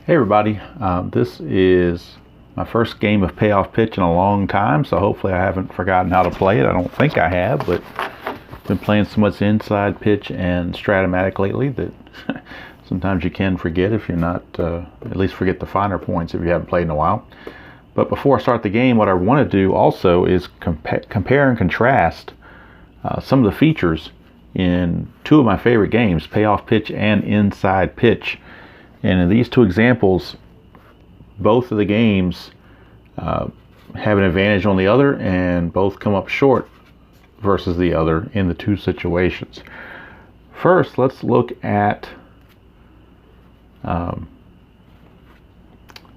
Hey everybody, this is my first game of Payoff pitch in a long time, so hopefully I haven't forgotten how to play it. I don't think I have, but I've been playing so much inside pitch and Stratomatic lately that sometimes you can forget if you're not, at least forget the finer points if you haven't played in a while. But before I start the game, what I want to do also is compare and contrast some of the features in two of my favorite games, Payoff pitch and inside pitch. And in these two examples, both of the games have an advantage on the other, and both come up short versus the other in the two situations. First, let's look at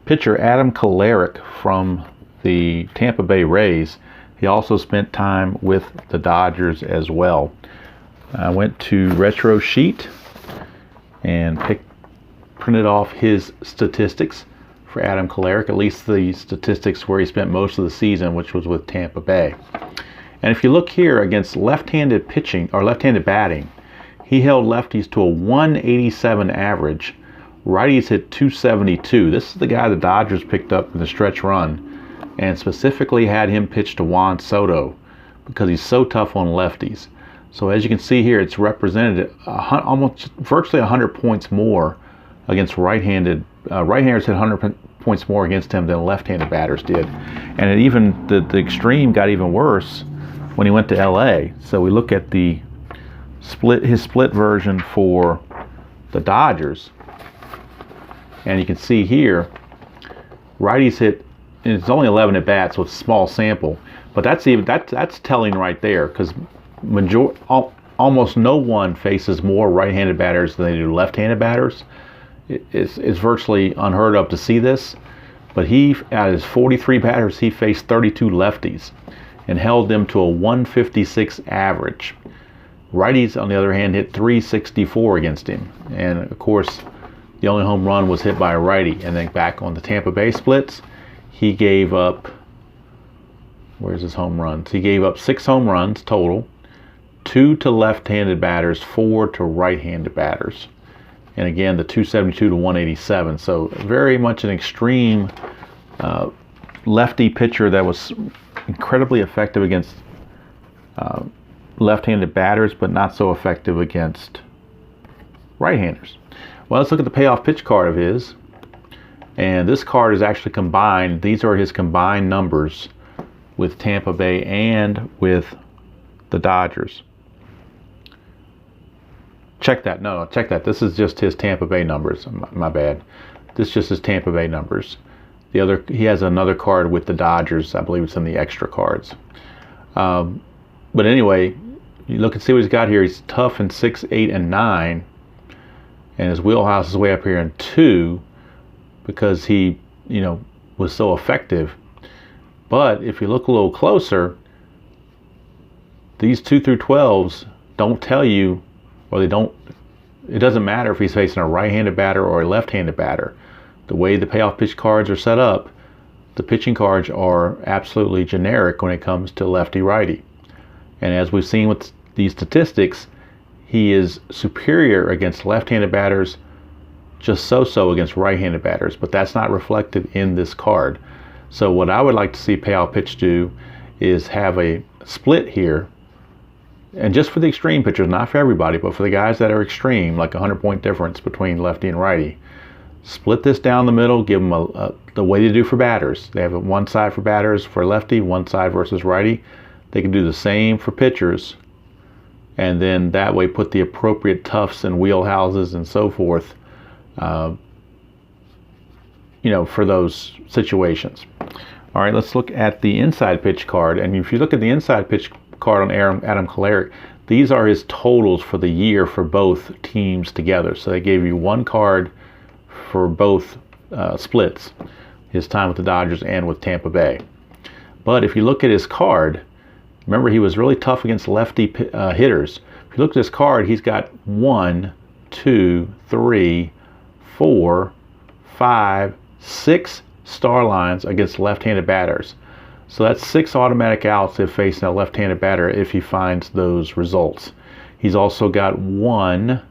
pitcher Adam Kolarek from the Tampa Bay Rays. He also spent time with the Dodgers as well. I went to Retro Sheet and printed off his statistics for Adam Kolarek, at least the statistics where he spent most of the season, which was with Tampa Bay. And if you look here against left-handed pitching or left-handed batting, he held lefties to a 187 average. Righties hit 272. This is the guy the Dodgers picked up in the stretch run, and specifically had him pitch to Juan Soto because he's so tough on lefties. So as you can see here, it's represented almost virtually 100 points more against right-handed. Right-handers hit 100 points more against him than left-handed batters did. And it even the extreme got even worse when he went to LA. So we look at his split version for the Dodgers, and you can see here righties hit, and it's only 11 at bats, so it's a small sample, but that's telling right there, because almost no one faces more right-handed batters than they do left-handed batters. It's virtually unheard of to see this, but out of his 43 batters, he faced 32 lefties and held them to a 156 average. Righties, on the other hand, hit 364 against him, and of course the only home run was hit by a righty. And then back on the Tampa Bay splits, he gave up, where's his home runs? He gave up 6 home runs total, 2 to left-handed batters, 4 to right-handed batters. And again, the 272 to 187. So very much an extreme lefty pitcher that was incredibly effective against left-handed batters, but not so effective against right-handers. Well, let's look at the Payoff pitch card of his. And this card is actually combined. These are his combined numbers with Tampa Bay and with the Dodgers. Check that. No, check that. This is just his Tampa Bay numbers. My bad. This is just his Tampa Bay numbers. He has another card with the Dodgers. I believe it's in the extra cards. But anyway, you look and see what he's got here. He's tough in 6, 8, and 9. And his wheelhouse is way up here in 2 because he, was so effective. But if you look a little closer, these 2 through 12s don't tell you, or it doesn't matter if he's facing a right-handed batter or a left-handed batter. The way the Payoff pitch cards are set up, the pitching cards are absolutely generic when it comes to lefty-righty. And as we've seen with these statistics, he is superior against left-handed batters, just so-so against right-handed batters, but that's not reflected in this card. So what I would like to see Payoff pitch do is have a split here, and just for the extreme pitchers, not for everybody, but for the guys that are extreme, like a 100-point difference between lefty and righty, split this down the middle, give them the way they do for batters. They have one side for batters for lefty, one side versus righty. They can do the same for pitchers, and then that way put the appropriate toughs and wheelhouses and so forth, for those situations. All right, let's look at the inside pitch card. And if you look at the inside pitch card on Adam Kolarek, these are his totals for the year for both teams together. So they gave you one card for both splits, his time with the Dodgers and with Tampa Bay. But if you look at his card, remember he was really tough against lefty hitters. If you look at his card, he's got 1, 2, 3, 4, 5, 6 star lines against left-handed batters. So that's 6 automatic outs if facing a left-handed batter if he finds those results. He's also got 1,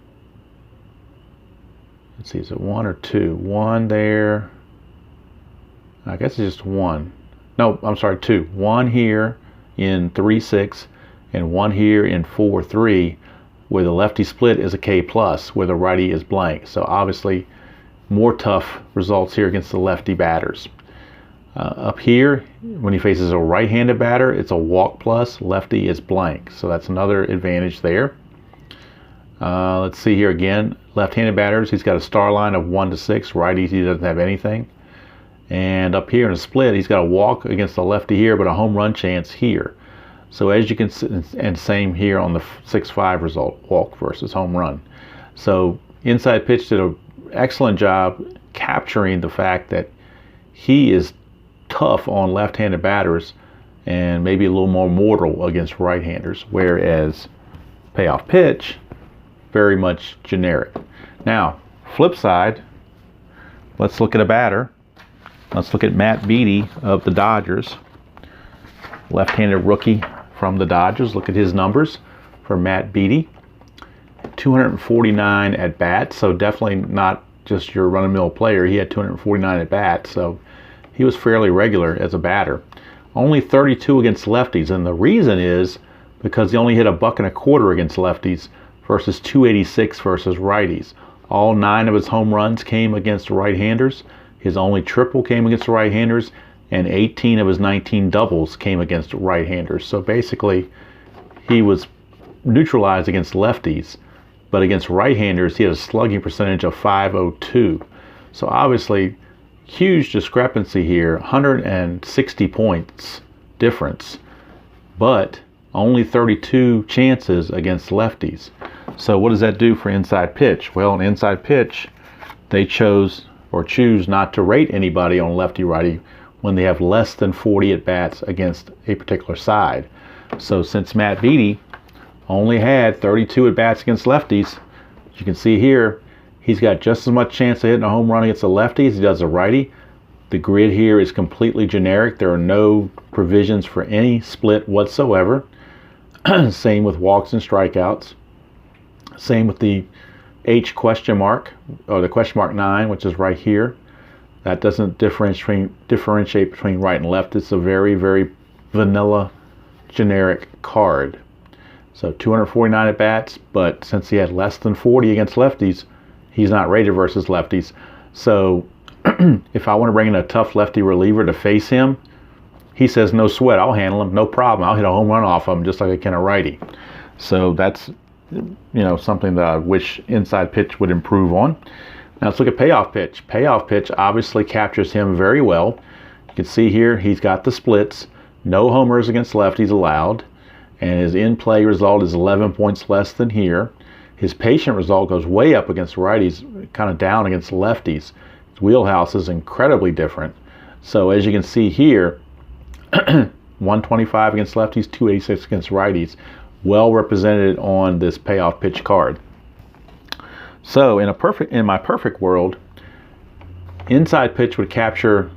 let's see, is it 1 or 2? 1 there. I guess it's just 1. No, I'm sorry, 2. 1 here in 3-6 and 1 here in 4-3, where the lefty split is a K plus, where the righty is blank. So obviously more tough results here against the lefty batters. Up here, when he faces a right-handed batter, it's a walk plus, lefty is blank. So that's another advantage there. Let's see here again, left-handed batters, he's got a star line of 1 to 6, righties he doesn't have anything. And up here in a split, he's got a walk against the lefty here, but a home run chance here. So as you can see, and same here on the 6-5 result, walk versus home run. So inside pitch did an excellent job capturing the fact that he is tough on left-handed batters and maybe a little more mortal against right-handers, whereas payoff pitch, very much generic. Now, flip side, let's look at a batter. Let's look at Matt Beattie of the Dodgers, left-handed rookie from the Dodgers. Look at his numbers for Matt Beattie. 249 at bats, so definitely not just your run-of-the-mill player. He had 249 at bats, so he was fairly regular as a batter. Only 32 against lefties, and the reason is because he only hit $1.25 against lefties versus 286 versus righties. All 9 of his home runs came against right-handers. His only triple came against right-handers, and 18 of his 19 doubles came against right-handers. So basically, he was neutralized against lefties, but against right-handers, he had a slugging percentage of .502. So obviously, huge discrepancy here, 160 points difference, but only 32 chances against lefties. So what does that do for inside pitch? Well, in inside pitch, they choose not to rate anybody on lefty-righty when they have less than 40 at-bats against a particular side. So since Matt Beattie only had 32 at-bats against lefties, as you can see here, he's got just as much chance of hitting a home run against the lefties as he does a righty. The grid here is completely generic. There are no provisions for any split whatsoever. Same with walks and strikeouts. Same with the H question mark, or the question mark 9, which is right here. That doesn't differentiate between right and left. It's a very, very vanilla, generic card. So 249 at bats, but since he had less than 40 against lefties, he's not rated versus lefties. So if I want to bring in a tough lefty reliever to face him, he says, no sweat, I'll handle him, no problem. I'll hit a home run off him just like I can a righty. So that's, something that I wish inside pitch would improve on. Now let's look at payoff pitch. Payoff pitch obviously captures him very well. You can see here he's got the splits, no homers against lefties allowed, and his in-play result is 11 points less than here. His patient result goes way up against righties, kind of down against lefties. His wheelhouse is incredibly different. So as you can see here, 125 against lefties, 286 against righties. Well represented on this payoff pitch card. So in my perfect world, inside pitch would capture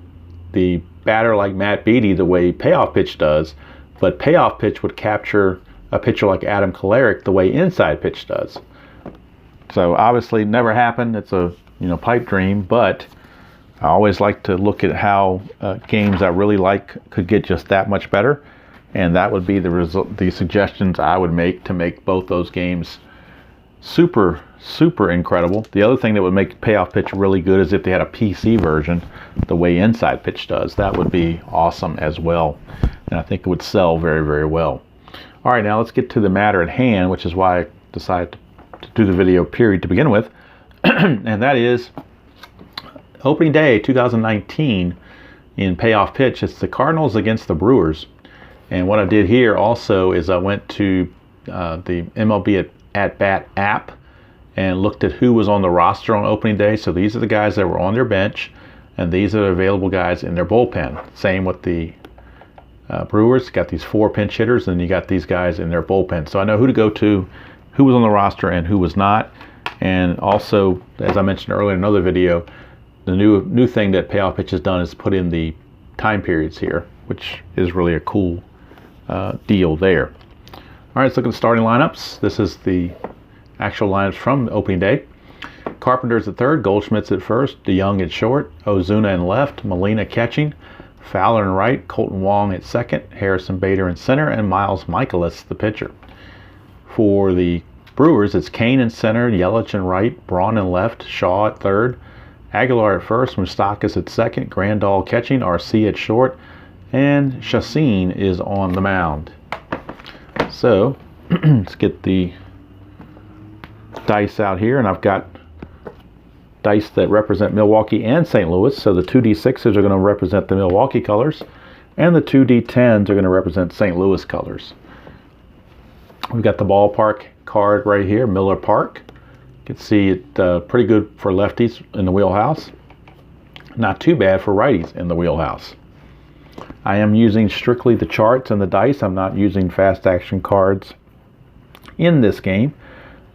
the batter like Matt Beattie the way payoff pitch does, but payoff pitch would capture a pitcher like Adam Kolarek the way inside pitch does. So obviously never happened. It's a pipe dream, but I always like to look at how games I really like could get just that much better. And that would be the suggestions I would make to make both those games super, super incredible. The other thing that would make payoff pitch really good is if they had a PC version the way inside pitch does. That would be awesome as well. And I think it would sell very, very well. All right, now let's get to the matter at hand, which is why I decided to do the video period to begin with. And that is opening day 2019 in payoff pitch. It's the Cardinals against the Brewers. And what I did here also is I went to the MLB at Bat app and looked at who was on the roster on opening day. So these are the guys that were on their bench, and these are the available guys in their bullpen. Same with the Brewers. Got these 4 pinch hitters, and you got these guys in their bullpen. So I know who to go to, who was on the roster, and who was not. And also, as I mentioned earlier in another video, the new thing that payoff pitch has done is put in the time periods here, which is really a cool deal there. All right, let's look at the starting lineups. This is the actual lineups from opening day. Carpenter's at third, Goldschmidt's at first, DeYoung at short, Ozuna in left, Molina catching, Fowler in right, Colton Wong at second, Harrison Bader in center, and Miles Michaelis the pitcher. For the Brewers, it's Kane in center, Yelich in right, Braun in left, Shaw at third, Aguilar at first, Moustakas at second, Grandal catching, RC at short, and Chacin is on the mound. So, let's get the dice out here, and I've got dice that represent Milwaukee and St. Louis. So the 2D6s are going to represent the Milwaukee colors, and the 2D10s are going to represent St. Louis colors. We've got the ballpark card right here, Miller Park. You can see it pretty good for lefties in the wheelhouse. Not too bad for righties in the wheelhouse. I am using strictly the charts and the dice. I'm not using fast action cards in this game.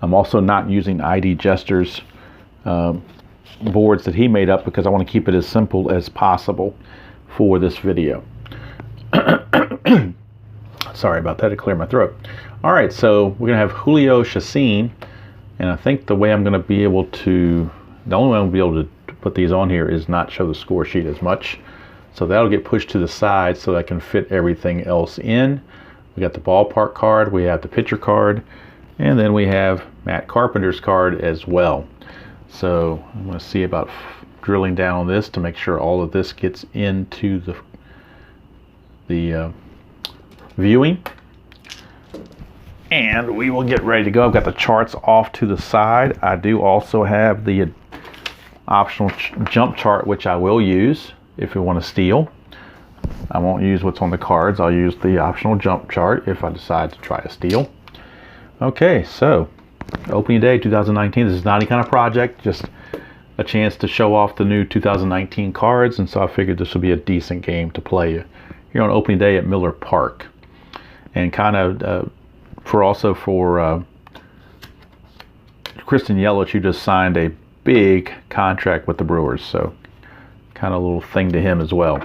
I'm also not using ID Jester's boards that he made up because I want to keep it as simple as possible for this video. Sorry about that, it cleared my throat. All right, so we're going to have Julio Chacin, and I think the way I'm going to be able to, the only way I'm going to be able to put these on here is not show the score sheet as much. So that'll get pushed to the side so I can fit everything else in. We got the ballpark card, we have the pitcher card, and then we have Matt Carpenter's card as well. So I'm going to see about drilling down on this to make sure all of this gets into the viewing. And we will get ready to go. I've got the charts off to the side. I do also have the optional jump chart, which I will use if you want to steal. I won't use what's on the cards. I'll use the optional jump chart if I decide to try to steal. Okay, so opening day 2019. This is not any kind of project, just a chance to show off the new 2019 cards, and so I figured this would be a decent game to play here on opening day at Miller Park. And kind of for Christian Yelich, who just signed a big contract with the Brewers, so kind of a little thing to him as well.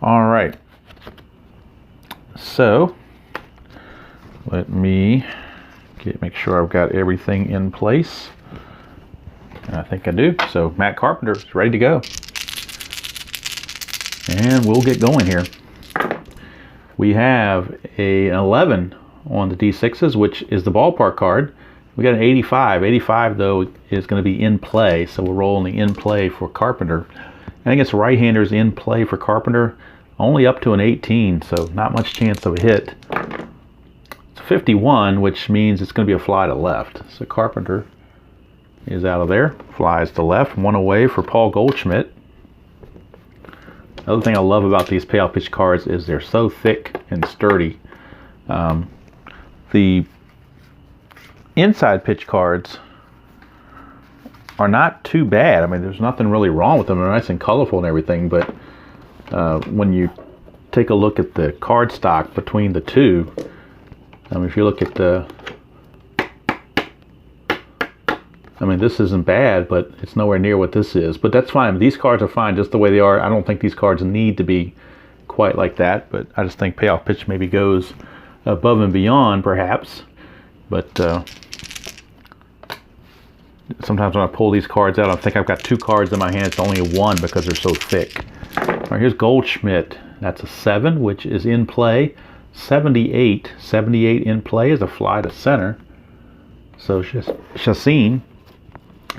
All right, so let me make sure I've got everything in place. And I think I do. So Matt Carpenter is ready to go, and we'll get going here. We have an 11 on the D6s, which is the ballpark card. We got an 85. 85, though, is going to be in play, so we're rolling the in play for Carpenter. I think it's right-handers in play for Carpenter, only up to an 18, so not much chance of a hit. It's 51, which means it's going to be a fly to left. So Carpenter is out of there. Flies to left, one away for Paul Goldschmidt. Another thing I love about these payoff pitch cards is they're so thick and sturdy. The inside pitch cards are not too bad. I mean, there's nothing really wrong with them. They're nice and colorful and everything, but when you take a look at the card stock between the two, I mean, if you look at this isn't bad, but it's nowhere near what this is. But that's fine. These cards are fine just the way they are. I don't think these cards need to be quite like that, but I just think payoff pitch maybe goes above and beyond, perhaps. But sometimes when I pull these cards out, I think I've got two cards in my hand. It's only one because they're so thick. All right, here's Goldschmidt. That's a 7, which is in play. 78 in play is a fly to center. So Chacin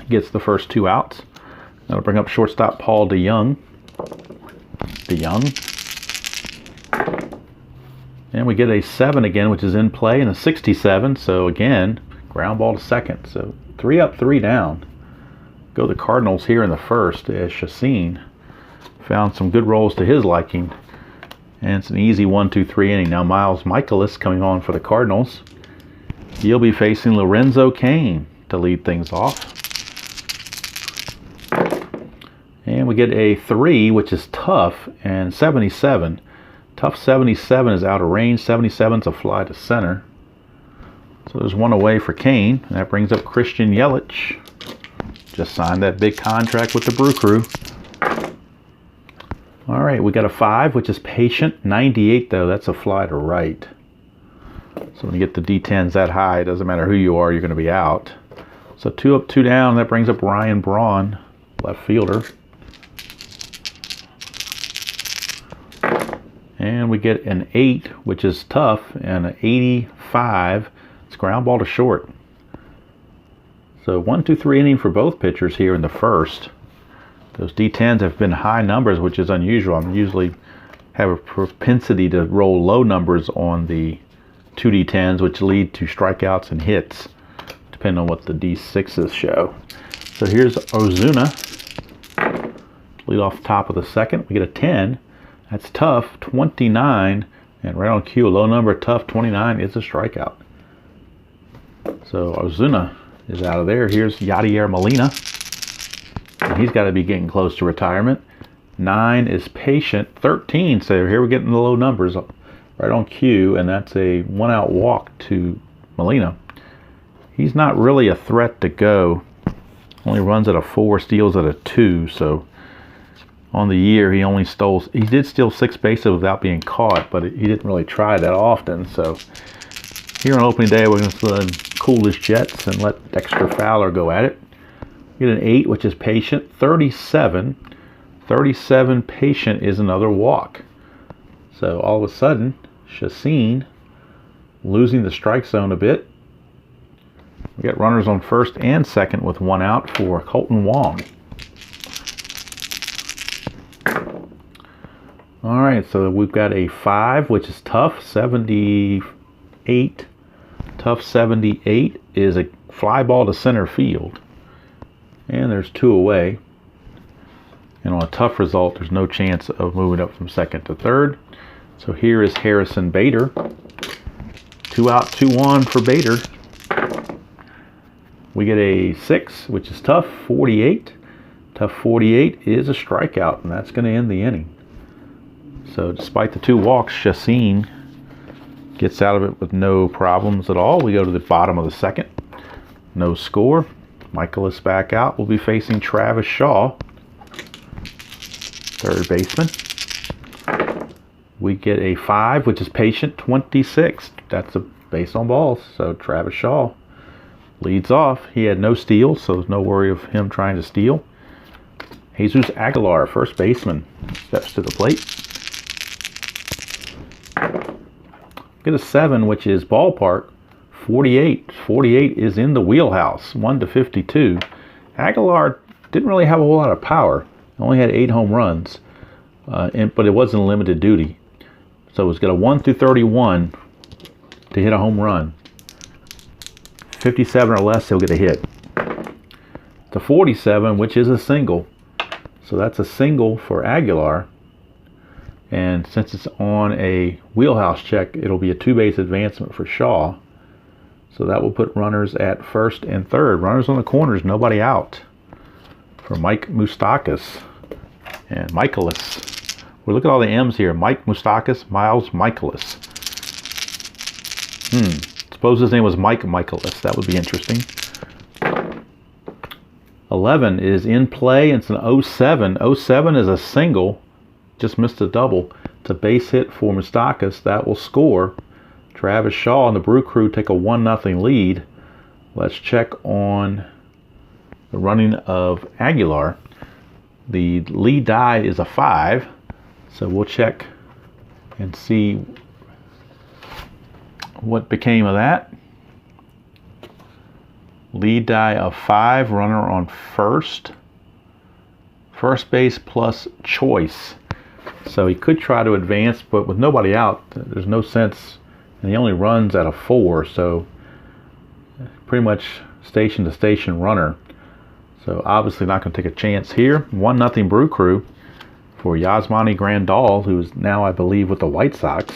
gets the first 2 outs. That'll bring up shortstop Paul DeYoung. And we get a 7 again, which is in play, and a 67. So again, ground ball to second. So 3 up, 3 down. Go the Cardinals here in the first as Chacin found some good rolls to his liking. And it's an easy 1-2-3 inning. Now Miles Michaelis coming on for the Cardinals. He'll be facing Lorenzo Cain to lead things off. And we get a 3, which is tough, and 77. Tough 77 is out of range. 77's a fly to center. So there's one away for Cain. And that brings up Christian Yelich. Just signed that big contract with the Brew Crew. All right, we got a 5, which is patient. 98, though, that's a fly to right. So when you get the D10s that high, it doesn't matter who you are, you're going to be out. So 2 up, 2 down. That brings up Ryan Braun, left fielder. And we get an 8, which is tough, and an 85. It's ground ball to short. So 1, 2, 3 inning for both pitchers here in the first. Those D10s have been high numbers, which is unusual. I usually have a propensity to roll low numbers on the 2 D10s, which lead to strikeouts and hits, depending on what the D6s show. So here's Ozuna. Lead off the top of the second. We get a 10. That's tough, 29. And right on cue, a low number, tough, 29 is a strikeout. So Ozuna is out of there. Here's Yadier Molina. And he's got to be getting close to retirement. 9 is patient. 13, so here we're getting the low numbers right on cue, and that's a 1-out walk to Molina. He's not really a threat to go. Only runs at a 4, steals at a 2, so on the year he did steal 6 bases without being caught, but he didn't really try that often. So here on opening day, we're going to cool his jets and let Dexter Fowler go at it. Get an 8, which is patient. 37 patient is another walk. So all of a sudden, Chacin losing the strike zone a bit. We got runners on first and second with 1 out for Colton Wong. All right, so we've got a 5, which is tough. 78. Tough 78 is a fly ball to center field. And there's 2 away. And on a tough result, there's no chance of moving up from second to third. So here is Harrison Bader. 2 out, 2-1 for Bader. We get a 6, which is tough. 48. Tough 48 is a strikeout, and that's going to end the inning. So despite the 2 walks, Chacin gets out of it with no problems at all. We go to the bottom of the second. No score. Michaelis back out. We'll be facing Travis Shaw, third baseman. We get a 5, which is patient. 26. That's a base on balls. So Travis Shaw leads off. He had no steals, so there's no worry of him trying to steal. Jesus Aguilar, first baseman, steps to the plate. Get a 7, which is ballpark. 48. 48 is in the wheelhouse. 1 to 52. Aguilar didn't really have a whole lot of power. Only had 8 home runs, but it wasn't limited duty. So it's got a 1 through 31 to hit a home run. 57 or less, he'll get a hit. To 47, which is a single. So that's a single for Aguilar. And since it's on a wheelhouse check, it'll be a 2-base advancement for Shaw. So that will put runners at first and third. Runners on the corners, nobody out. For Mike Moustakas and Michaelis. Well, look at all the M's here. Mike Moustakas, Miles Michaelis. Suppose his name was Mike Michaelis. That would be interesting. 11 is in play. It's an 07. 07 is a single. Just missed a double. It's a base hit for Moustakas. That will score. Travis Shaw and the Brew Crew take a 1-0 lead. Let's check on the running of Aguilar. The lead die is a 5. So we'll check and see what became of that. Lead die of 5, runner on first. First base plus choice. So he could try to advance, but with nobody out, there's no sense. And he only runs at a 4, so pretty much station to station runner. So obviously not going to take a chance here. 1-0 Brew Crew for Yasmani Grandal, who is now, I believe, with the White Sox.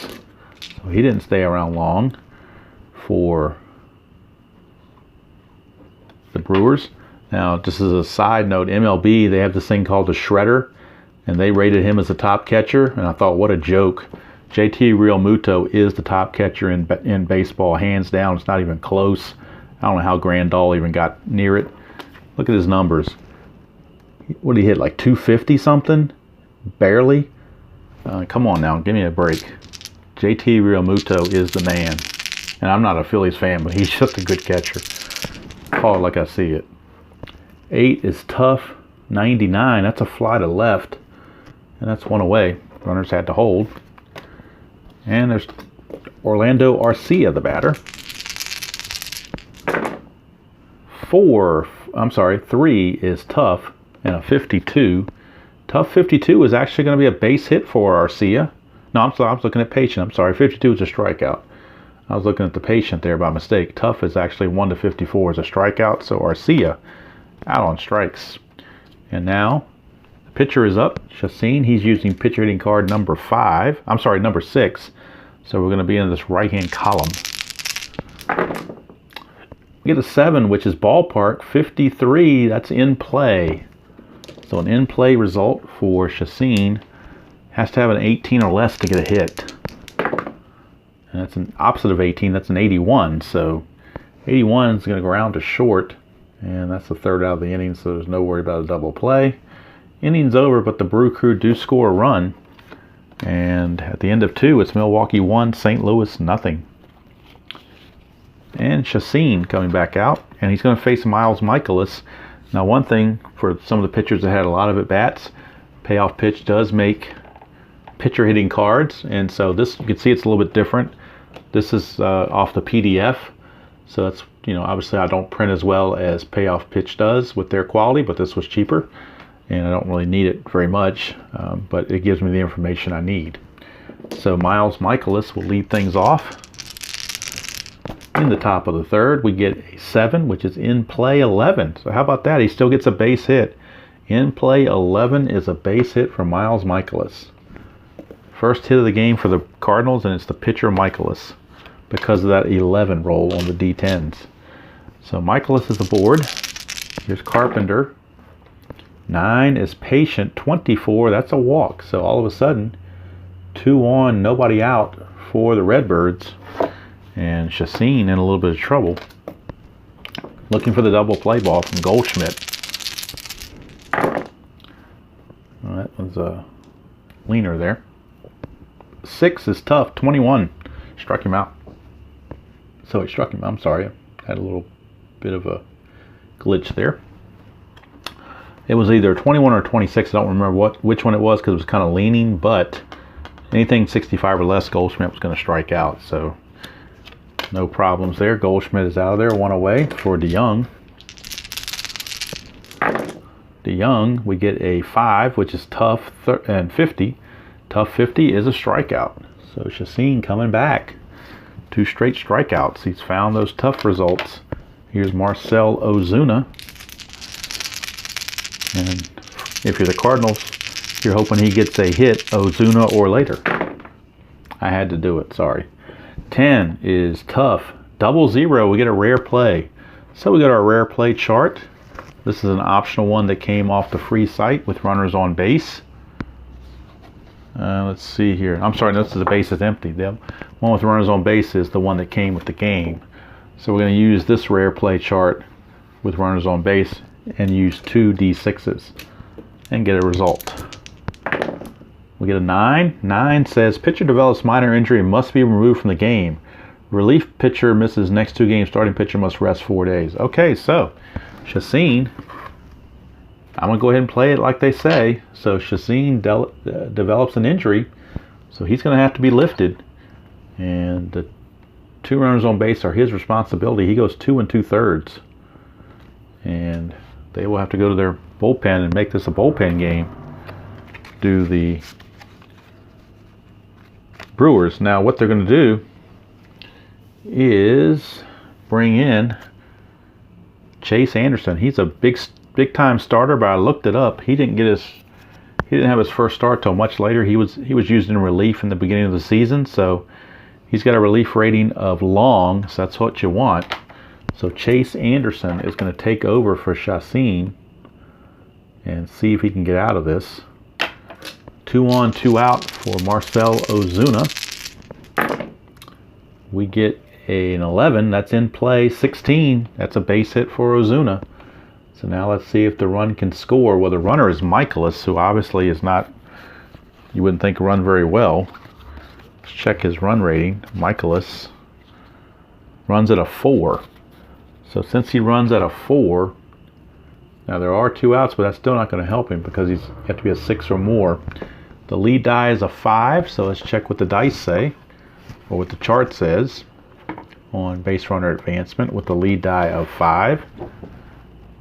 So he didn't stay around long for the Brewers. Now, just as a side note, MLB, they have this thing called the Shredder, and they rated him as a top catcher, and I thought, what a joke. JT Realmuto is the top catcher in baseball, hands down. It's not even close. I don't know how Grandal even got near it. Look at his numbers. What did he hit, like 250 something? Barely? Come on now, give me a break. JT Realmuto is the man. And I'm not a Phillies fan, but he's just a good catcher. Call it like I see it. 8 is tough. 99. That's a fly to left. And that's one away. Runners had to hold. And there's Orlando Arcia, the batter. 3 is tough. And a 52. Tough 52 is actually going to be a base hit for Arcia. No, I was looking at Patient. I'm sorry. 52 is a strikeout. I was looking at the Patient there by mistake. Tough is actually 1 to 54 is a strikeout. So Arcia out on strikes. And now the pitcher is up. Chacin, he's using pitcher hitting card number 6. So we're going to be in this right-hand column. We get a 7, which is ballpark. 53, that's in play. So an in-play result for Chacin. Has to have an 18 or less to get a hit. And that's an opposite of 18. That's an 81. So 81 is going to go around to short. And that's the third out of the inning, so there's no worry about a double play. Inning's over, but the Brew Crew do score a run. And at the end of 2, it's Milwaukee 1, St. Louis nothing. And Chacin coming back out, and he's going to face Miles Michaelis. Now, one thing for some of the pitchers that had a lot of at-bats, Payoff Pitch does make pitcher hitting cards, and so this, you can see it's a little bit different. This is off the PDF, so that's, obviously I don't print as well as Payoff Pitch does with their quality, but this was cheaper, and I don't really need it very much, but it gives me the information I need. So Miles Michaelis will lead things off. In the top of the third, we get a 7, which is in play 11. So how about that? He still gets a base hit. In play 11 is a base hit for Miles Michaelis. First hit of the game for the Cardinals, and it's the pitcher Michaelis because of that 11 roll on the D10s. So Michaelis is aboard. Here's Carpenter. 9 is Patient. 24, that's a walk. So all of a sudden, 2 on, nobody out for the Redbirds. And Chacin in a little bit of trouble. Looking for the double play ball from Goldschmidt. Well, that was a leaner there. 6 is tough. 21. Struck him out. So he struck him. I'm sorry. I had a little bit of a glitch there. It was either 21 or 26. I don't remember which one it was because it was kind of leaning. But anything 65 or less, Goldschmidt was going to strike out. So no problems there. Goldschmidt is out of there. 1 away for DeYoung. DeYoung, we get a 5, which is tough, and 50. Tough 50 is a strikeout. So Chacin coming back. 2 straight strikeouts. He's found those tough results. Here's Marcell Ozuna. And if you're the Cardinals, you're hoping he gets a hit, Ozuna or later. I had to do it, sorry. 10 is tough. 00, we get a rare play. So we got our rare play chart. This is an optional one that came off the free site with runners on base. Let's see here. I'm sorry, this is the base is empty. The one with runners on base is the one that came with the game. So we're going to use this rare play chart with runners on base and use 2 D6s and get a result. We get a 9. 9 says pitcher develops minor injury and must be removed from the game. Relief pitcher misses next 2 games. Starting pitcher must rest 4 days. Okay, so Chacin, I'm going to go ahead and play it like they say. So Chacin develops an injury, so he's going to have to be lifted. And the 2 runners on base are his responsibility. He goes 2 2/3. And they will have to go to their bullpen and make this a bullpen game. Do the Brewers. Now what they're going to do is bring in Chase Anderson. He's a big time starter, but I looked it up. He didn't have his first start till much later. He was used in relief in the beginning of the season, so he's got a relief rating of long, so that's what you want. So Chase Anderson is going to take over for Chacin and see if he can get out of this. 2 on, 2 out for Marcell Ozuna. We get an 11. That's in play. 16. That's a base hit for Ozuna. So now let's see if the run can score. Well, the runner is Michaelis, who obviously is not, you wouldn't think, run very well. Let's check his run rating. Michaelis runs at a 4. So since he runs at a 4, now there are 2 outs, but that's still not going to help him because he's got to be a 6 or more. The lead die is a 5, so let's check what the dice say, or what the chart says on base runner advancement with the lead die of 5.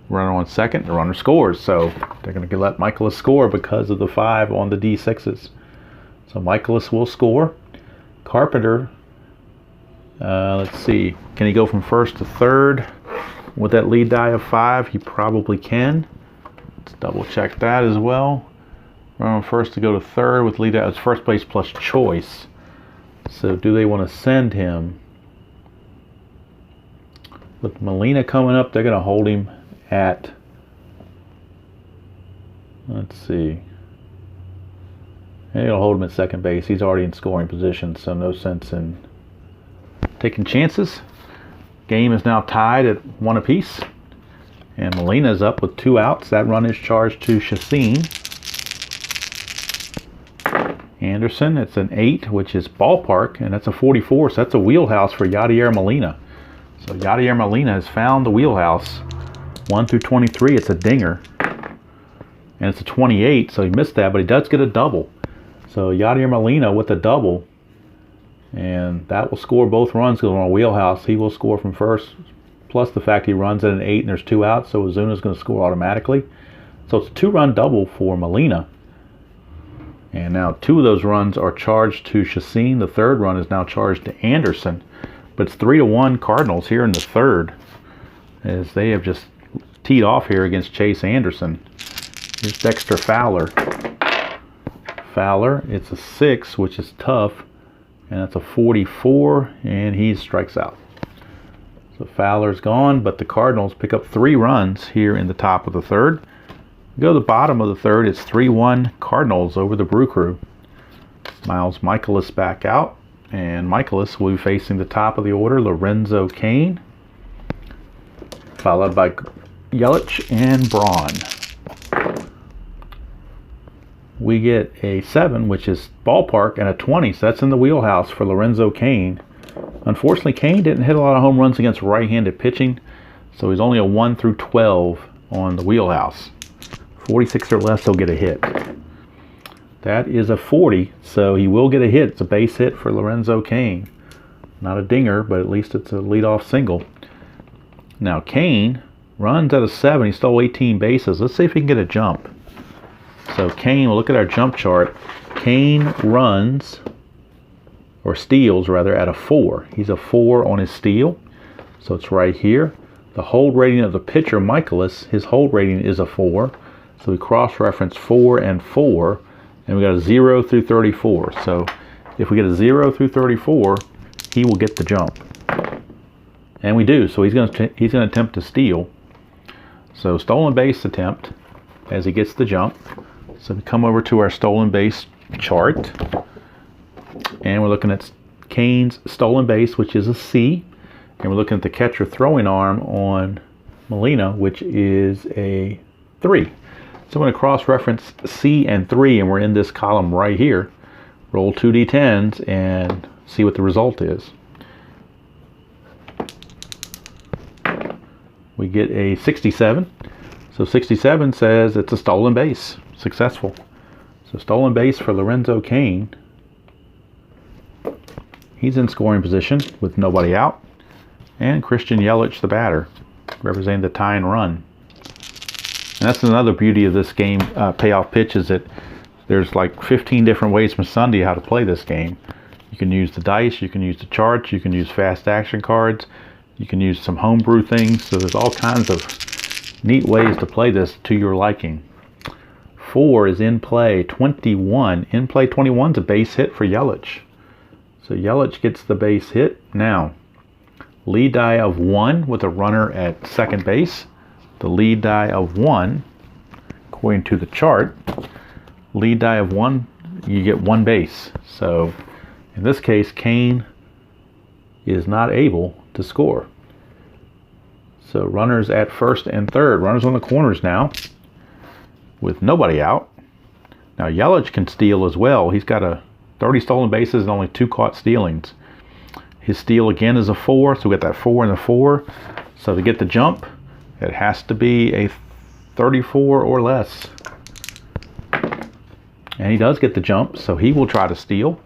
Runner on second, the runner scores, so they're going to let Michaelis score because of the 5 on the D6s. So Michaelis will score. Carpenter, let's see, can he go from first to third with that lead die of 5? He probably can. Let's double check that as well. Runner on first to go to third with lead die. It's first base plus choice. So do they want to send him? With Molina coming up, they're going to hold him at, let's see, they'll hold him at second base. He's already in scoring position, so no sense in taking chances. Game is now tied at 1 apiece, and Molina's up with 2 outs. That run is charged to Chacin. Anderson, it's an 8, which is ballpark, and that's a 44, so that's a wheelhouse for Yadier Molina. So Yadier Molina has found the wheelhouse. 1 through 23, it's a dinger. And it's a 28, so he missed that, but he does get a double. So Yadier Molina with a double. And that will score both runs because on a wheelhouse, he will score from first. Plus the fact he runs at an 8 and there's 2 outs, so Ozuna's going to score automatically. So it's a 2-run double for Molina. And now 2 of those runs are charged to Chacin. The 3rd run is now charged to Anderson. But it's 3-1 Cardinals here in the 3rd, as they have just teed off here against Chase Anderson. Here's Dexter Fowler. Fowler, it's a 6, which is tough, and that's a 44, and he strikes out. So Fowler's gone, but the Cardinals pick up 3 runs here in the top of the 3rd. Go to the bottom of the 3rd, it's 3-1 Cardinals over the Brew Crew. Miles Michaelis back out, and Michaelis will be facing the top of the order, Lorenzo Cain, followed by Yelich and Braun. We get a 7, which is ballpark, and a 20, so that's in the wheelhouse for Lorenzo Cain. Unfortunately, Cain didn't hit a lot of home runs against right-handed pitching, so he's only a 1 through 12 on the wheelhouse. 46 or less, he'll get a hit. That is a 40, so he will get a hit. It's a base hit for Lorenzo Cain. Not a dinger, but at least it's a leadoff single. Now, Cain runs at a 7. He stole 18 bases. Let's see if he can get a jump. So Cain, we'll look at our jump chart. Cain runs, or steals rather, at a 4. He's a 4 on his steal. So it's right here. The hold rating of the pitcher, Michaelis, his hold rating is a 4. So we cross-reference 4 and 4. And we got a 0 through 34. So if we get a 0 through 34, he will get the jump. And we do. So he's going to attempt to steal. So stolen base attempt as he gets the jump. So we come over to our stolen base chart, and we're looking at Cain's stolen base, which is a C, and we're looking at the catcher throwing arm on Molina, which is a 3. So I'm going to cross-reference C and 3, and we're in this column right here. Roll 2 D10s and see what the result is. We get a 67. So 67 says it's a stolen base. Successful. So stolen base for Lorenzo Cain. He's in scoring position with nobody out. And Christian Yelich, the batter, representing the tying run. And that's another beauty of this game, Payoff Pitch, is that there's like 15 different ways from Sunday how to play this game. You can use the dice, you can use the charts, you can use fast action cards, you can use some homebrew things. So there's all kinds of neat ways to play this to your liking. 4 is in play. 21. In play 21 is a base hit for Yelich. So Yelich gets the base hit. Now, lead die of 1 with a runner at second base. The lead die of 1, according to the chart, lead die of 1, you get 1 base. So in this case, Cain is not able to score. So runners at first and third. Runners on the corners now with nobody out. Now Yelich can steal as well. He's got 30 stolen bases and only 2 caught stealings. His steal again is a 4, so we got that 4 and the 4. So to get the jump, it has to be a 34 or less. And he does get the jump, so he will try to steal.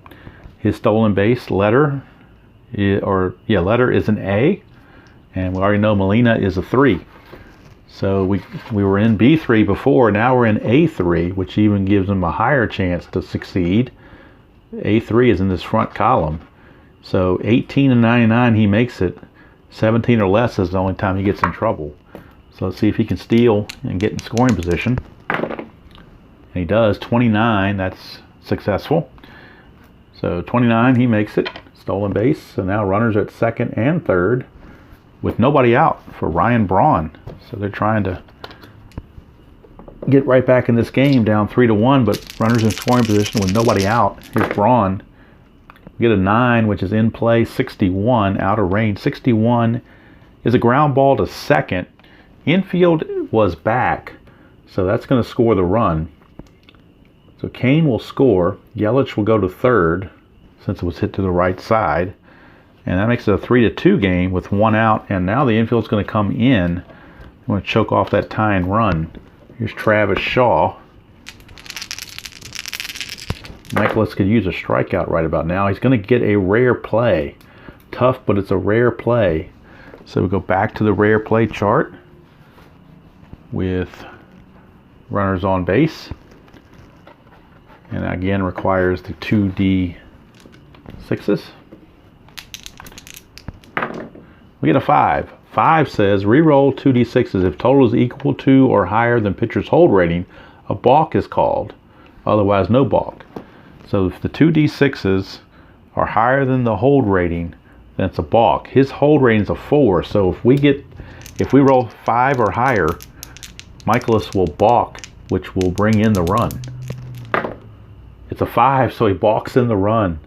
His stolen base letter is an A, and we already know Molina is a 3. So we were in B3 before, now we're in A3, which even gives him a higher chance to succeed. A3 is in this front column. So 18 and 99, he makes it. 17 or less is the only time he gets in trouble. So let's see if he can steal and get in scoring position. And he does. 29, that's successful. So 29, he makes it. Stolen base. So now runners are at second and third with nobody out for Ryan Braun. So they're trying to get right back in this game, down 3-1, but runners in scoring position with nobody out. Here's Braun. We get a 9, which is in play. 61, out of range. 61 is a ground ball to second. Infield was back, so that's going to score the run. So Kane will score. Yelich will go to third since it was hit to the right side. And that makes it a 3-2 game with 1 out. And now the infield's going to come in. I'm going to choke off that tying run. Here's Travis Shaw. Michaelis could use a strikeout right about now. He's going to get a rare play. Tough, but it's a rare play. So we go back to the rare play chart with runners on base. And again requires the 2D6s. We get a 5. 5 says re-roll 2D6s. If total is equal to or higher than pitcher's hold rating, a balk is called. Otherwise, no balk. So if the 2D6s are higher than the hold rating, then it's a balk. His hold rating is a 4. So if we roll 5 or higher, Michaelis will balk, which will bring in the run. It's a 5, so he balks in the run.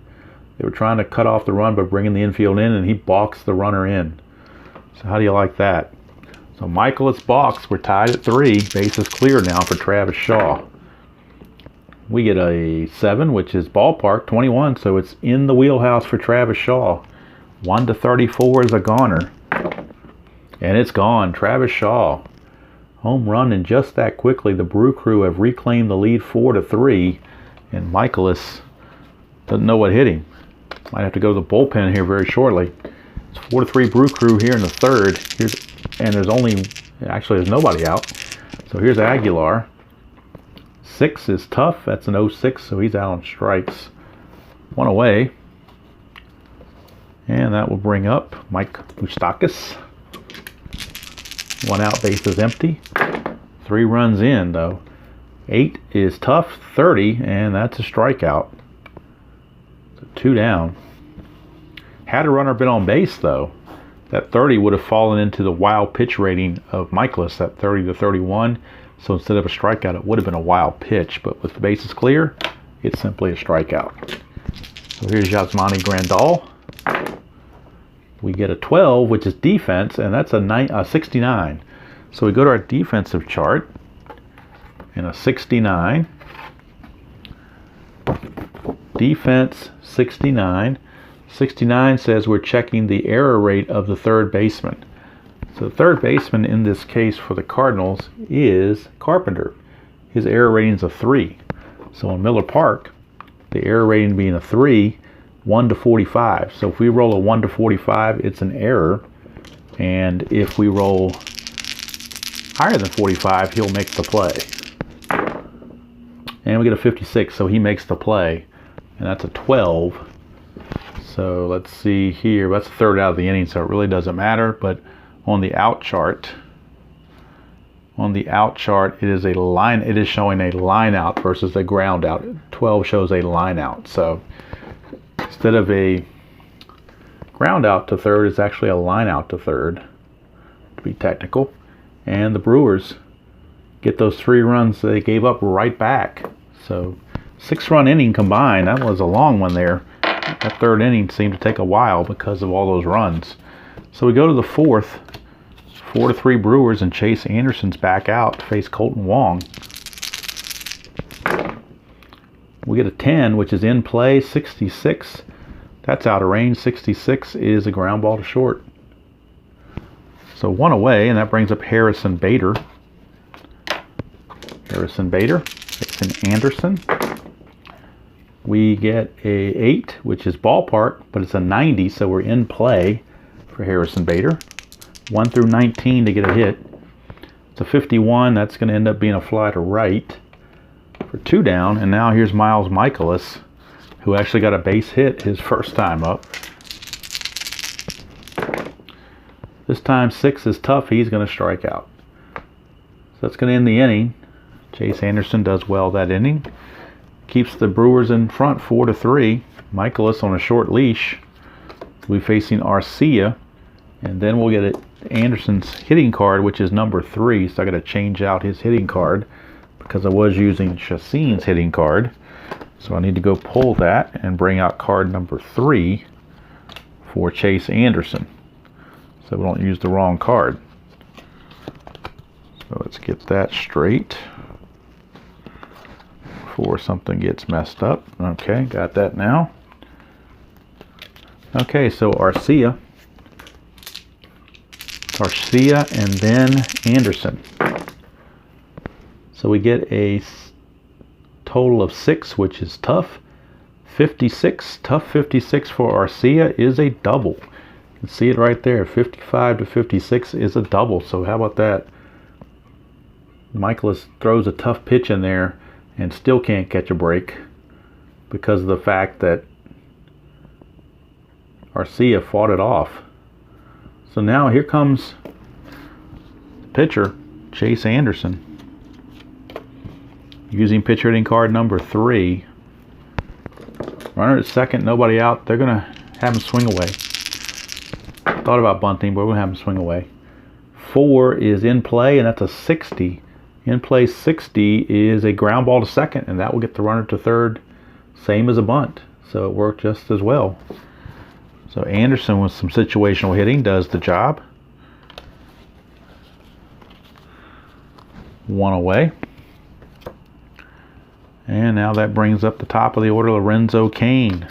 They were trying to cut off the run by bringing the infield in, and he balks the runner in. So how do you like that? So Michaelis balks. We're tied at 3. Base is clear now for Travis Shaw. We get a 7, which is ballpark, 21, so it's in the wheelhouse for Travis Shaw. 1-34 is a goner. And it's gone. Travis Shaw. Home run, and just that quickly, the Brew Crew have reclaimed the lead 4-3, and Michaelis doesn't know what hit him. Might have to go to the bullpen here very shortly. It's 4-3 Brew Crew here in the third. There's nobody out. So here's Aguilar. 6 is tough. That's an 0-6, so he's out on strikes. 1 away. And that will bring up Mike Moustakas. 1 out, base is empty. 3 runs in, though. 8 is tough. 30, and that's a strikeout. So 2 down. Had a runner been on base, though, that 30 would have fallen into the wild pitch rating of Michaelis, that 30-31. So instead of a strikeout, it would have been a wild pitch. But with the bases clear, it's simply a strikeout. So here's Yasmani Grandal. We get a 12, which is defense, and that's a 69. So we go to our defensive chart, and a 69. Defense 69. 69 says we're checking the error rate of the third baseman. So the third baseman in this case for the Cardinals is Carpenter. His error rating is a 3. So in Miller Park, the error rating being a 3, 1-45. So if we roll a 1-45, it's an error. And if we roll higher than 45, he'll make the play. And we get a 56, so he makes the play. And that's a 12. So let's see here. That's the third out of the inning, so it really doesn't matter. But on the out chart, it is a line. It is showing a line out versus a ground out. 12 shows a line out. So instead of a ground out to third, it's actually a line out to third, to be technical. And the Brewers get those 3 runs they gave up right back. So 6-run inning combined. That was a long one there. That third inning seemed to take a while because of all those runs. So we go to the fourth. 4-3 Brewers, and Chase Anderson's back out to face Colton Wong. We get a 10, which is in play. 66. That's out of range. 66 is a ground ball to short. So 1 away, and that brings up Harrison Bader. Harrison Bader, Jason Anderson. We get a 8, which is ballpark, but it's a 90, so we're in play for Harrison Bader. 1 through 19 to get a hit. It's a 51. That's going to end up being a fly to right for 2 down. And now here's Miles Michaelis, who actually got a base hit his first time up. This time 6 is tough. He's going to strike out. So that's going to end the inning. Chase Anderson does well that inning. Keeps the Brewers in front 4-3. Michaelis on a short leash. We'll be facing Arcia. And then we'll get Anderson's hitting card, which is number 3. So I got to change out his hitting card because I was using Chacin's hitting card. So I need to go pull that and bring out card number 3 for Chase Anderson, so we don't use the wrong card. So let's get that straight before something gets messed up. Okay, got that now. Okay, so Arcia and then Anderson. So we get a total of 6, which is tough. 56, tough 56 for Arcia is a double. You can see it right there. 55 to 56 is a double. So how about that? Michaelis throws a tough pitch in there and still can't catch a break because of the fact that Arcia fought it off. So now here comes the pitcher, Chase Anderson, using pitcher hitting card number 3. Runner at second, nobody out. They're going to have him swing away. Thought about bunting, but we're going to have him swing away. 4 is in play, and that's a 60. In play 60 is a ground ball to second, and that will get the runner to third, same as a bunt. So it worked just as well. So Anderson with some situational hitting does the job. 1 away. And now that brings up the top of the order, Lorenzo Cain.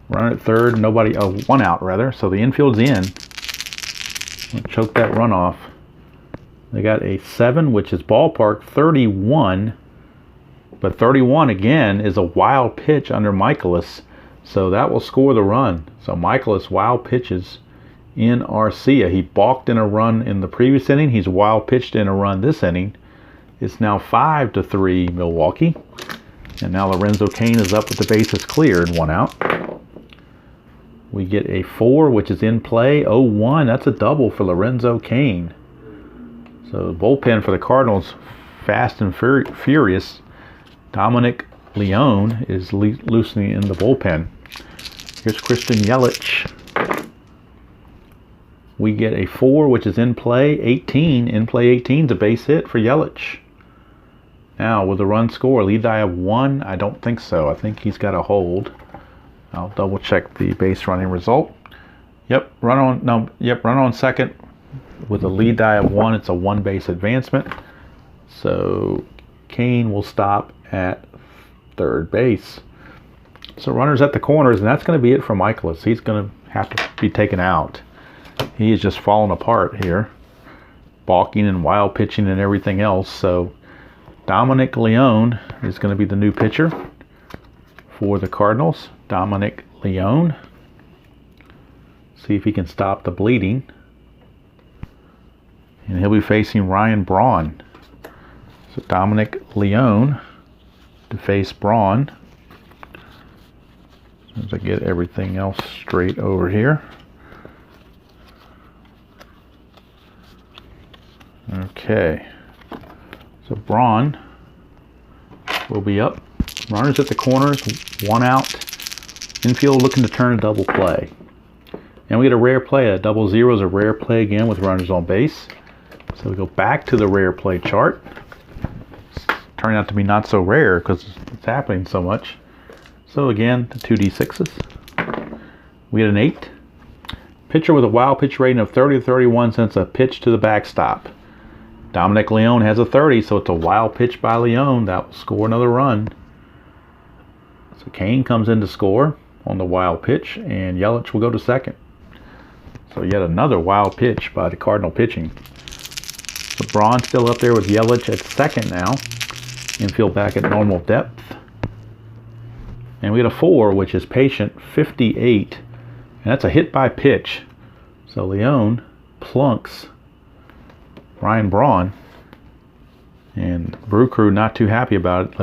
Run at third, nobody, 1 out rather, so the infield's in. Choke that run off. They got a 7, which is ballpark, 31. But 31 again is a wild pitch under Michaelis, so that will score the run. So Michaelis wild pitches in Arcia. He balked in a run in the previous inning. He's wild pitched in a run this inning. It's now 5-3 Milwaukee. And now Lorenzo Cain is up with the bases cleared, 1 out. We get a 4, which is in play, 0-1. That's a double for Lorenzo Cain. So the bullpen for the Cardinals, fast and furious. Dominic Leone is loosening in the bullpen. Here's Christian Yelich. We get a 4, which is in play, 18. In play 18 is a base hit for Yelich. Now, will the run score? Lead die of 1? I don't think so. I think he's got a hold. I'll double check the base running result. Run on second with a lead die of 1. It's a 1 base advancement. So Cain will stop at third base. So runners at the corners, and that's going to be it for Michaelis. He's going to have to be taken out. He is just falling apart here, balking and wild pitching and everything else. So Dominic Leone is going to be the new pitcher for the Cardinals. Dominic Leone. See if he can stop the bleeding. And he'll be facing Ryan Braun. So Dominic Leone to face Braun. As I get everything else straight over here. Okay. So Braun will be up. Runners at the corners, 1 out. Infield looking to turn a double play. And we get a rare play. A double zero is a rare play again with runners on base. So we go back to the rare play chart. It's turning out to be not so rare because it's happening so much. So again, the 2d6s. We get an 8. Pitcher with a wild pitch rating of 30-31 sends a pitch to the backstop. Dominic Leone has a 30, so it's a wild pitch by Leone. That will score another run. So Cain comes in to score on the wild pitch, and Yelich will go to second. So yet another wild pitch by the Cardinal pitching. So Braun still up there with Yelich at second now. Infield back at normal depth. And we get a 4, which is patient, 58. And that's a hit by pitch. So Leone plunks Ryan Braun. And Brew Crew not too happy about it.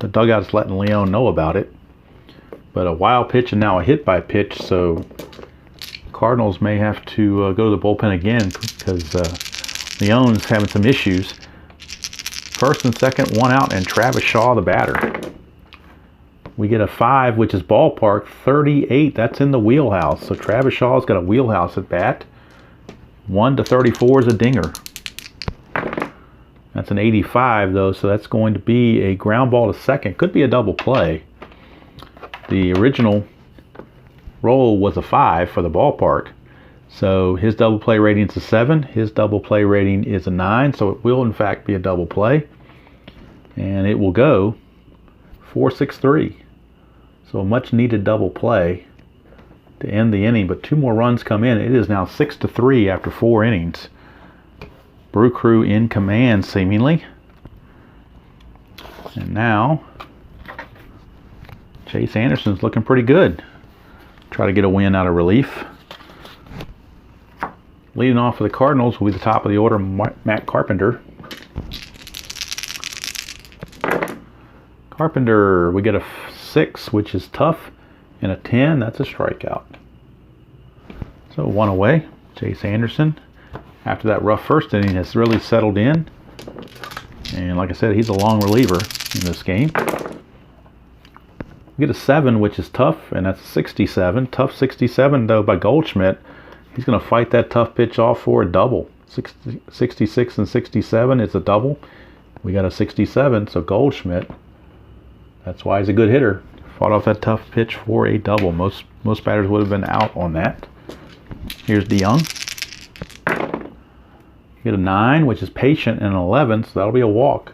The dugout's letting Leone know about it. But a wild pitch and now a hit by pitch. So Cardinals may have to go to the bullpen again because Leone's having some issues. First and second, 1 out, and Travis Shaw, the batter. We get a 5, which is ballpark, 38. That's in the wheelhouse. So Travis Shaw's got a wheelhouse at bat. 1 to 34 is a dinger. That's an 85, though, so that's going to be a ground ball to second. Could be a double play. The original roll was a 5 for the ballpark. So his double play rating is a 7. His double play rating is a 9. So it will, in fact, be a double play. And it will go 4-6-3. So a much needed double play to end the inning. But 2 more runs come in. It is now 6-3 after 4 innings. Brew Crew in command, seemingly. And now Chase Anderson's looking pretty good. Try to get a win out of relief. Leading off for the Cardinals will be the top of the order, Matt Carpenter. Carpenter, we get a 6, which is tough, and a 10, that's a strikeout. So 1 away. Chase Anderson, after that rough first inning, has really settled in. And like I said, he's a long reliever in this game. We get a 7, which is tough, and that's a 67. Tough 67, though, by Goldschmidt. He's going to fight that tough pitch off for a double. 66 and 67 is a double. We got a 67, so Goldschmidt, that's why he's a good hitter. Fought off that tough pitch for a double. Most batters would have been out on that. Here's DeYoung. You get a 9, which is patient, and an 11, so that'll be a walk.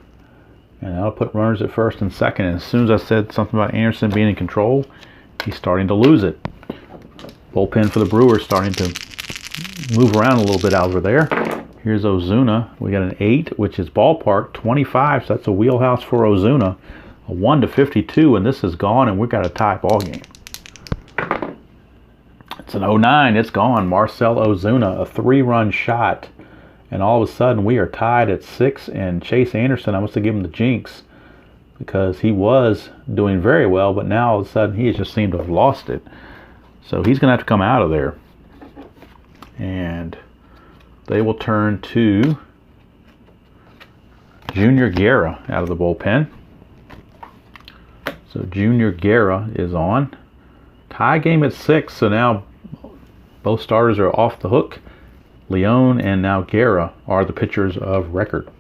And that'll put runners at first and second. And as soon as I said something about Anderson being in control, he's starting to lose it. Bullpen for the Brewers starting to move around a little bit over there. Here's Ozuna. We got an 8, which is ballpark, 25, so that's a wheelhouse for Ozuna. A 1 to 52, and this is gone, and we've got a tie ball game. It's an 09, it's gone. Marcell Ozuna, a 3-run shot. And all of a sudden, we are tied at 6, and Chase Anderson, I must have given him the jinx because he was doing very well, but now all of a sudden, he just seemed to have lost it. So he's going to have to come out of there. And they will turn to Junior Guerra out of the bullpen. So Junior Guerra is on. Tie game at 6, so now both starters are off the hook. Leone and now Guerra are the pitchers of record.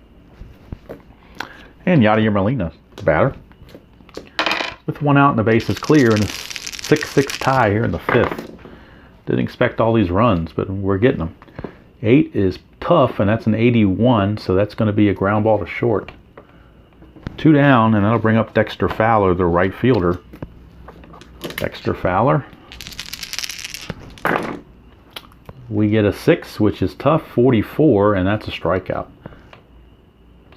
And Yadier Molina, the batter. With 1 out and the base is clear, and a 6-6 tie here in the 5th. Didn't expect all these runs, but we're getting them. 8 is tough, and that's an 81, so that's going to be a ground ball to short. 2 down, and that'll bring up Dexter Fowler, the right fielder. Dexter Fowler. We get a 6, which is tough, 44, and that's a strikeout.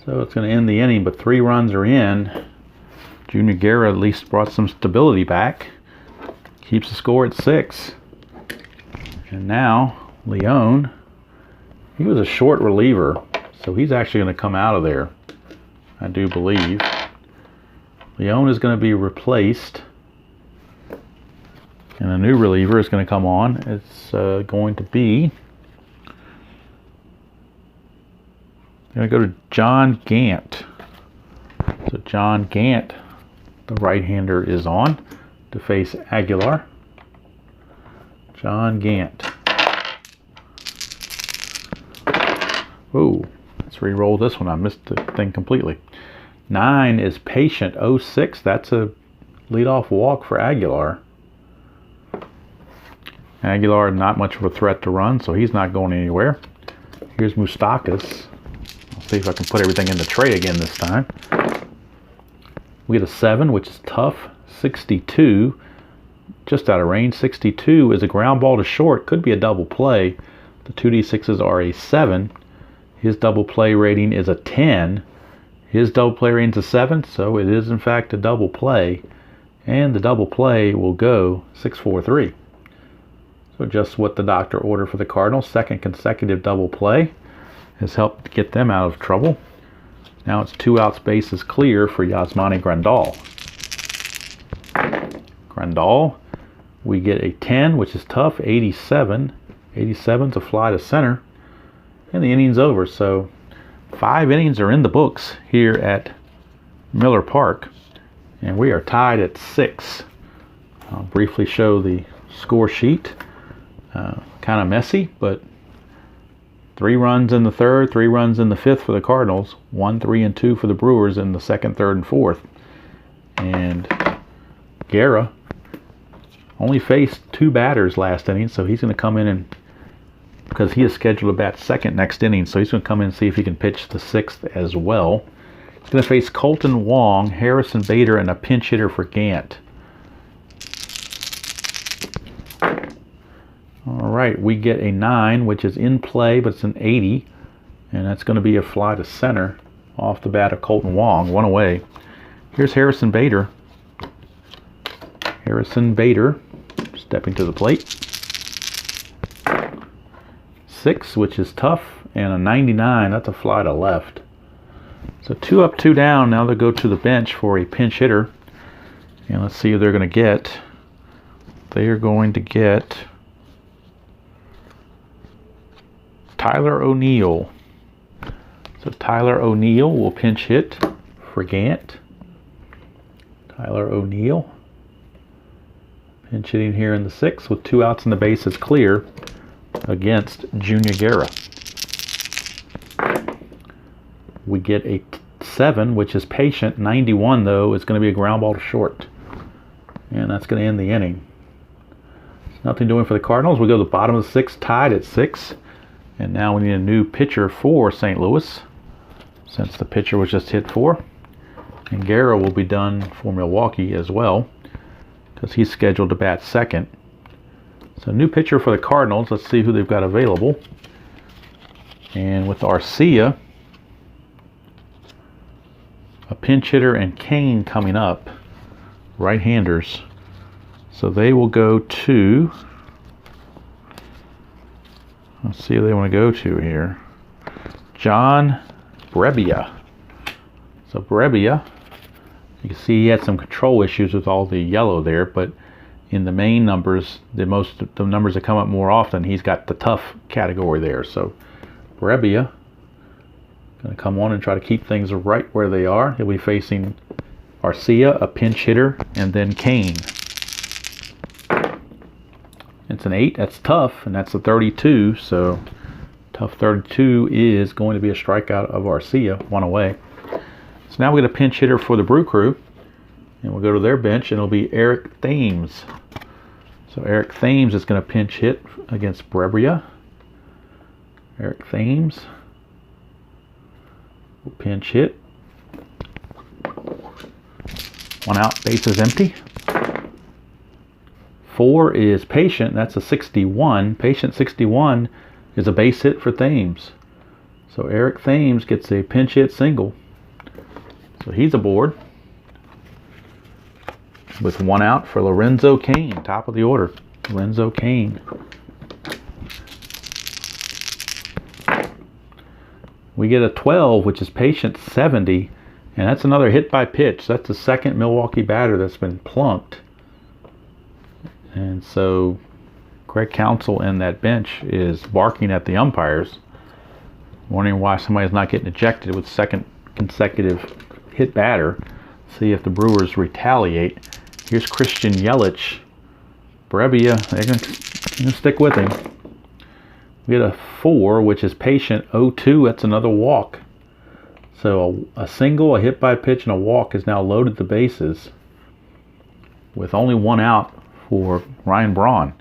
So it's going to end the inning, but 3 runs are in. Junior Guerra at least brought some stability back. Keeps the score at 6. And now, Leone, he was a short reliever, so he's actually going to come out of there, I do believe. Leone is going to be replaced, and a new reliever is going to come on. It's going to be, going to go to John Gant. So John Gant, the right-hander, is on to face Aguilar. John Gant. Oh, let's re-roll this one. I missed the thing completely. 9 is patient. 06, that's a leadoff walk for Aguilar. Aguilar, not much of a threat to run, so he's not going anywhere. Here's Moustakas. I'll see if I can put everything in the tray again this time. We get a 7, which is tough. 62. just out of range. 62 is a ground ball to short. Could be a double play. The 2D6s are a 7. His double play rating is a 10. His double play rating is a 7, so it is in fact a double play. And the double play will go 6-4-3. So just what the doctor ordered for the Cardinals. Second consecutive double play has helped get them out of trouble. Now it's 2 outs, bases clear for Yasmani Grandal. Grandal, we get a 10, which is tough. 87. 87's a fly to center. And the inning's over. So 5 innings are in the books here at Miller Park. And we are tied at 6. I'll briefly show the score sheet. Kind of messy, but 3 runs in the third, 3 runs in the fifth for the Cardinals, 1, 3, and 2 for the Brewers in the second, third, and fourth. And Guerra only faced 2 batters last inning, so he's going to come in and, because he is scheduled to bat second next inning, so he's going to come in and see if he can pitch the 6th as well. He's going to face Colton Wong, Harrison Bader, and a pinch hitter for Gant. All right, we get a 9, which is in play, but it's an 80. And that's going to be a fly to center off the bat of Colton Wong, 1 away. Here's Harrison Bader. Harrison Bader stepping to the plate. 6, which is tough, and a 99. That's a fly to left. So 2 up, 2 down. Now they'll go to the bench for a pinch hitter. And let's see who they're going to get. They are going to get Tyler O'Neill. So Tyler O'Neill will pinch hit for Gant. Tyler O'Neill pinch hitting here in the 6th with 2 outs and the bases clear against Junior Guerra. We get a 7, which is patient. 91, though, is going to be a ground ball to short. And that's going to end the inning. Nothing doing for the Cardinals. We go to the bottom of the 6th, tied at 6. And now we need a new pitcher for St. Louis, since the pitcher was just hit for. And Guerra will be done for Milwaukee as well, because he's scheduled to bat second. So new pitcher for the Cardinals. Let's see who they've got available. And with Arcia, a pinch hitter, and Kane coming up, right-handers. So they will go to, let's see who they want to go to here. John Brebbia. So Brebbia, you can see he had some control issues with all the yellow there, but in the main numbers, the numbers that come up more often, he's got the tough category there. So Brebbia going to come on and try to keep things right where they are. He'll be facing Arcia, a pinch hitter, and then Kane. It's an 8. That's tough, and that's a 32. So tough 32 is going to be a strikeout of Arcia, 1 away. So now we get a pinch hitter for the Brew Crew, and we'll go to their bench, and it'll be Eric Thames. So Eric Thames is going to pinch hit against Brebbia. Eric Thames will pinch hit. 1 out, bases empty. 4 is Patient. That's a 61. Patient 61 is a base hit for Thames. So Eric Thames gets a pinch hit single. So he's aboard. With 1 out for Lorenzo Cain, top of the order. Lorenzo Cain. We get a 12, which is Patient 70. And that's another hit by pitch. That's the second Milwaukee batter that's been plunked. And so Craig Counsell and that bench is barking at the umpires, wondering why somebody's not getting ejected with second consecutive hit batter. See if the Brewers retaliate. Here's Christian Yelich. Brebbia, they're going to stick with him. We get a 4, which is Patient 0-2. That's another walk. So a single, a hit by pitch, and a walk has now loaded the bases with only 1 out for Ryan Braun.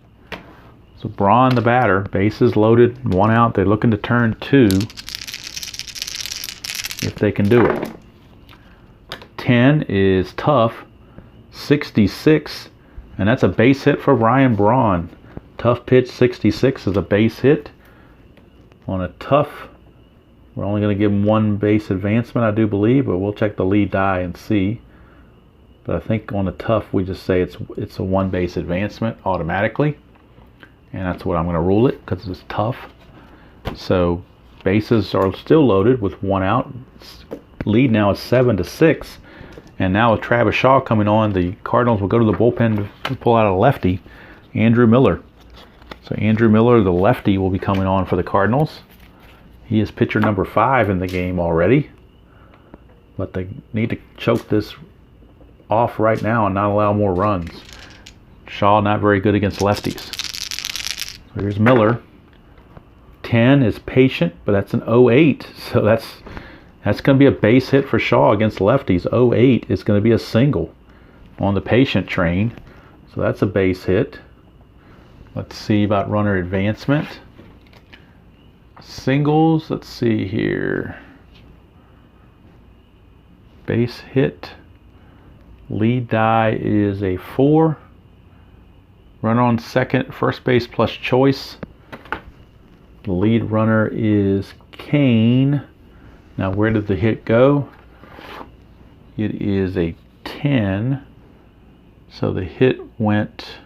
So Braun, the batter, bases loaded, 1 out. They're looking to turn 2 if they can do it. 10 is Tough. 66, And that's a base hit for Ryan Braun. Tough pitch 66 is a base hit. On a tough, we're only going to give him one base advancement, I do believe, but we'll check the lead die and see. But I think on a tough, we just say it's a one base advancement automatically. And that's what I'm going to rule it, because it's tough. So bases are still loaded with one out. Lead now is 7-6. And now with Travis Shaw coming on, the Cardinals will go to the bullpen to pull out a lefty, Andrew Miller. So Andrew Miller, the lefty, will be coming on for the Cardinals. He is pitcher number 5 in the game already. But they need to choke this off right now and not allow more runs. Shaw not very good against lefties. So here's Miller. 10 is patient, but that's an 0-8. So that's going to be a base hit for Shaw against lefties. 0-8 is going to be a single on the patient train. So that's a base hit. Let's see about runner advancement. Singles, let's see here. Base hit. Lead die is a 4. Runner on second, first base plus choice. The lead runner is Kane. Now where did the hit go? It is a 10. So the hit went,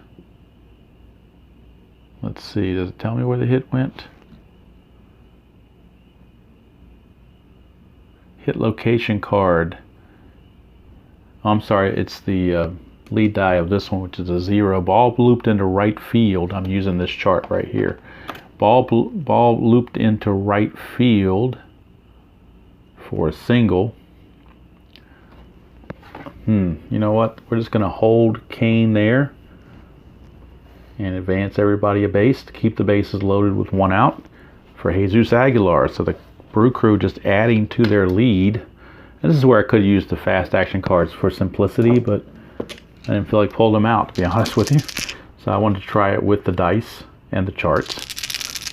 let's see, does it tell me where the hit went? Hit location card. Oh, I'm sorry, it's the lead die of this one, which is a 0. Ball looped into right field. I'm using this chart right here. Ball looped into right field for a single. You know what? We're just going to hold Kane there and advance everybody a base to keep the bases loaded with one out for Jesus Aguilar. So the Brew Crew just adding to their lead. And this is where I could use the fast action cards for simplicity, but I didn't feel like pulling them out, to be honest with you. So I wanted to try it with the dice and the charts,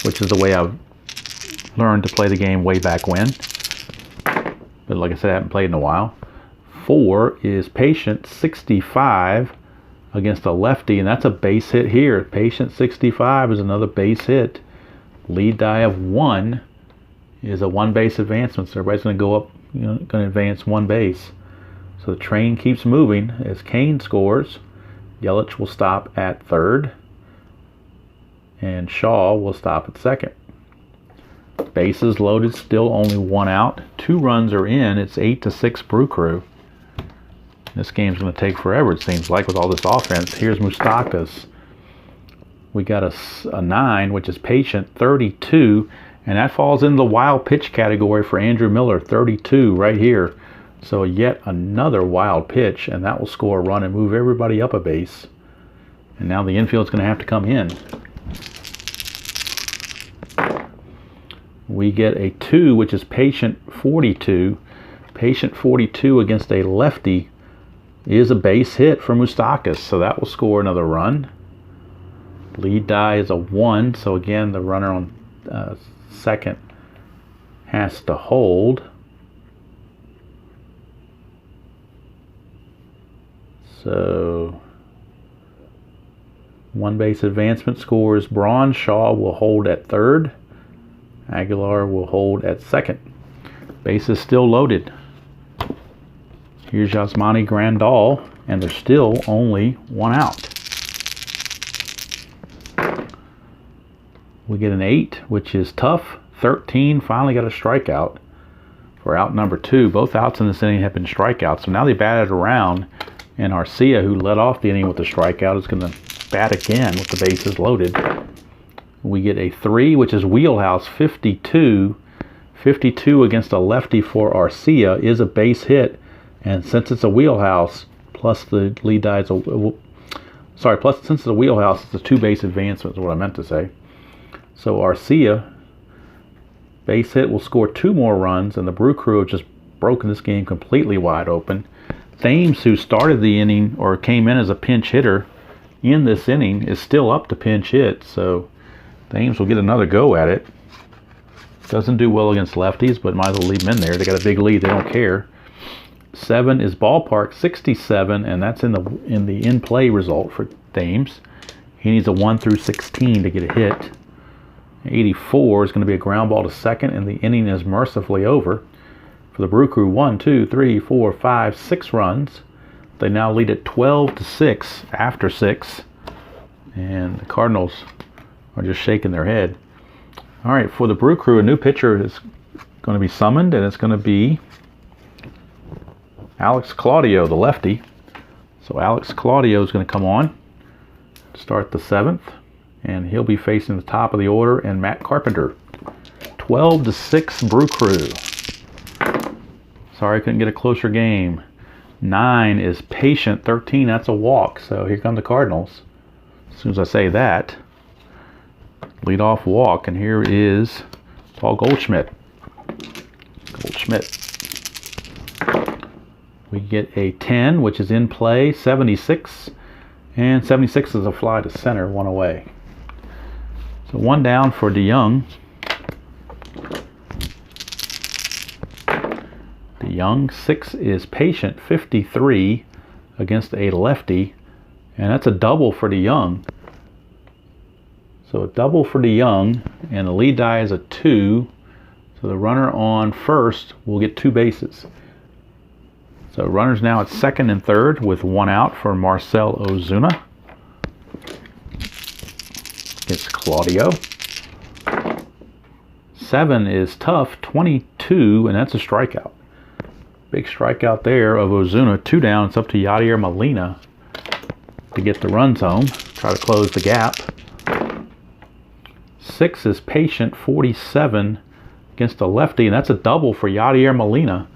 which is the way I've learned to play the game way back when. But like I said, I haven't played in a while. 4 is patient 65 against a lefty, and that's a base hit here. Patient 65 is another base hit. Lead die of 1 is a one base advancement, so everybody's going to go up, going to advance one base. So the train keeps moving as Kane scores. Yelich will stop at third, and Shaw will stop at second. Bases loaded, still only one out. 2 runs are in. It's 8-6 Brew Crew. This game's going to take forever, it seems like, with all this offense. Here's Moustakas. We got a 9, which is patient, 32. And that falls in the wild pitch category for Andrew Miller, 32 right here. So yet another wild pitch, and that will score a run and move everybody up a base. And now the infield's going to have to come in. We get a 2, which is patient 42. Patient 42 against a lefty is a base hit for Moustakas, so that will score another run. Lead die is a 1, so again the runner on second has to hold. So one base advancement scores Braun. Shaw will hold at third. Aguilar will hold at second. Base is still loaded. Here's Yasmani Grandal, and there's still only one out. We get an 8, which is tough. 13 finally got a strikeout for out number 2. Both outs in this inning have been strikeouts. So now they batted around, and Arcia, who led off the inning with a strikeout, is going to bat again with the bases loaded. We get a 3, which is wheelhouse 52. 52 against a lefty for Arcia is a base hit. And since it's a wheelhouse, plus the lead die is since it's a wheelhouse, it's a 2 base advancement is what I meant to say. So Arcia, base hit, will score 2 more runs, and the Brew Crew have just broken this game completely wide open. Thames, who started the inning or came in as a pinch hitter in this inning, is still up to pinch hit, so Thames will get another go at it. Doesn't do well against lefties, but might as well leave him in there. They got a big lead, they don't care. 7 is ballpark 67, and that's in the in-play result for Thames. He needs a 1 through 16 to get a hit. 84 is going to be a ground ball to second, and the inning is mercifully over. For the Brew Crew, 1, 2, 3, 4, 5, 6 runs. They now lead at 12-6 after 6. And the Cardinals are just shaking their head. All right, for the Brew Crew, a new pitcher is going to be summoned, and it's going to be Alex Claudio, the lefty. So Alex Claudio is going to come on, start the 7th, and he'll be facing the top of the order and Matt Carpenter. 12-6 Brew Crew. Sorry I couldn't get a closer game. 9 is patient. 13, that's a walk. So here come the Cardinals. As soon as I say that, leadoff walk, and here is Paul Goldschmidt. We get a 10, which is in play, 76, and 76 is a fly to center, 1 away. So 1 down for DeYoung. DeYoung, 6 is patient, 53 against a lefty, and that's a double for DeYoung. So a double for DeYoung, and the lead die is a 2. So the runner on first will get 2 bases. So runners now at second and third with 1 out for Marcell Ozuna. It's Claudio. 7 is tough, 22, and that's a strikeout. Big strikeout there of Ozuna. 2 down. It's up to Yadier Molina to get the runs home. Try to close the gap. 6 is patient, 47 against a lefty, and that's a double for Yadier Molina.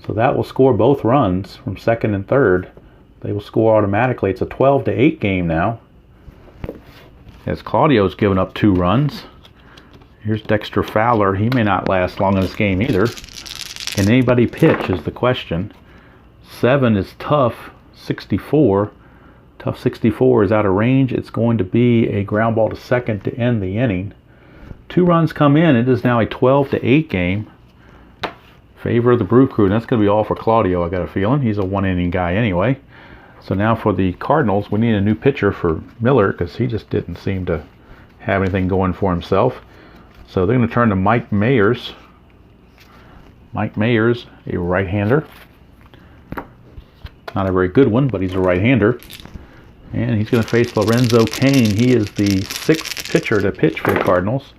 So that will score both runs from second and third. They will score automatically. It's a 12-8 game now, as Claudio's given up 2 runs. Here's Dexter Fowler. He may not last long in this game either. Can anybody pitch is the question. 7 is tough, 64. Tough 64 is out of range. It's going to be a ground ball to second to end the inning. 2 runs come in. It is now a 12-8 game. Favor of the Brew Crew, and that's going to be all for Claudio, I got a feeling. He's a 1-inning guy anyway. So now for the Cardinals, we need a new pitcher for Miller because he just didn't seem to have anything going for himself. So they're going to turn to Mike Mayers. Mike Mayers, a right-hander. Not a very good one, but he's a right-hander. And he's going to face Lorenzo Cain. He is the 6th pitcher to pitch for the Cardinals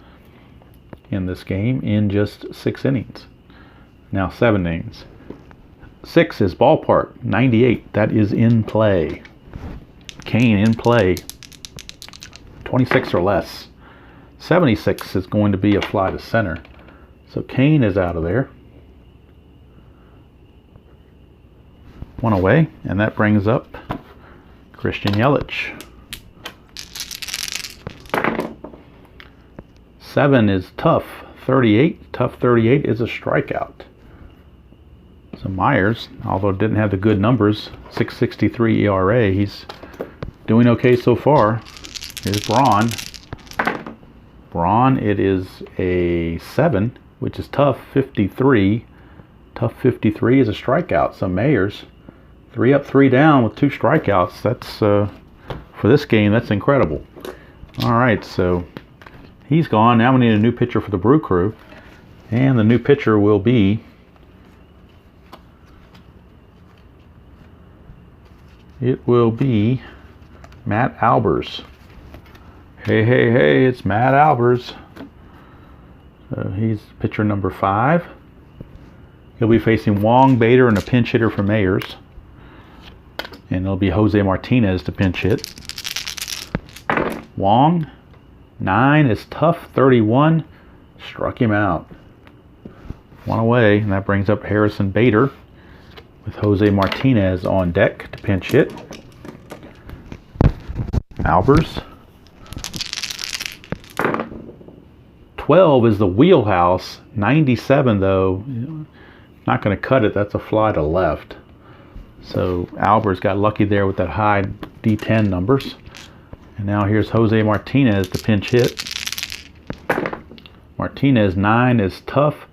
in this game in just 6 innings. Now 7 innings. 6 is ballpark, 98. That is in play. Cain in play. 26 or less. 76 is going to be a fly to center. So Cain is out of there. 1 away, and that brings up Christian Yelich. 7 is tough, 38. Tough 38 is a strikeout. So Myers, although didn't have the good numbers, 6.63 ERA, he's doing okay so far. Here's Braun. Braun, it is a 7, which is tough, 53. Tough 53 is a strikeout. So Mayers, 3 up, 3 down with 2 strikeouts. That's, for this game, that's incredible. All right, so he's gone. Now we need a new pitcher for the Brew Crew. And the new pitcher will be Matt Albers. Hey, it's Matt Albers. So he's pitcher number 5. He'll be facing Wong, Bader, and a pinch hitter for Mayers. And it'll be Jose Martinez to pinch hit. Wong, 9 is tough, 31. Struck him out. 1 away, and that brings up Harrison Bader with Jose Martinez on deck to pinch hit. Albers. 12 is the wheelhouse. 97 though, not going to cut it. That's a fly to left. So Albers got lucky there with that high D10 numbers. And now here's Jose Martinez to pinch hit. Martinez, 9 is tough.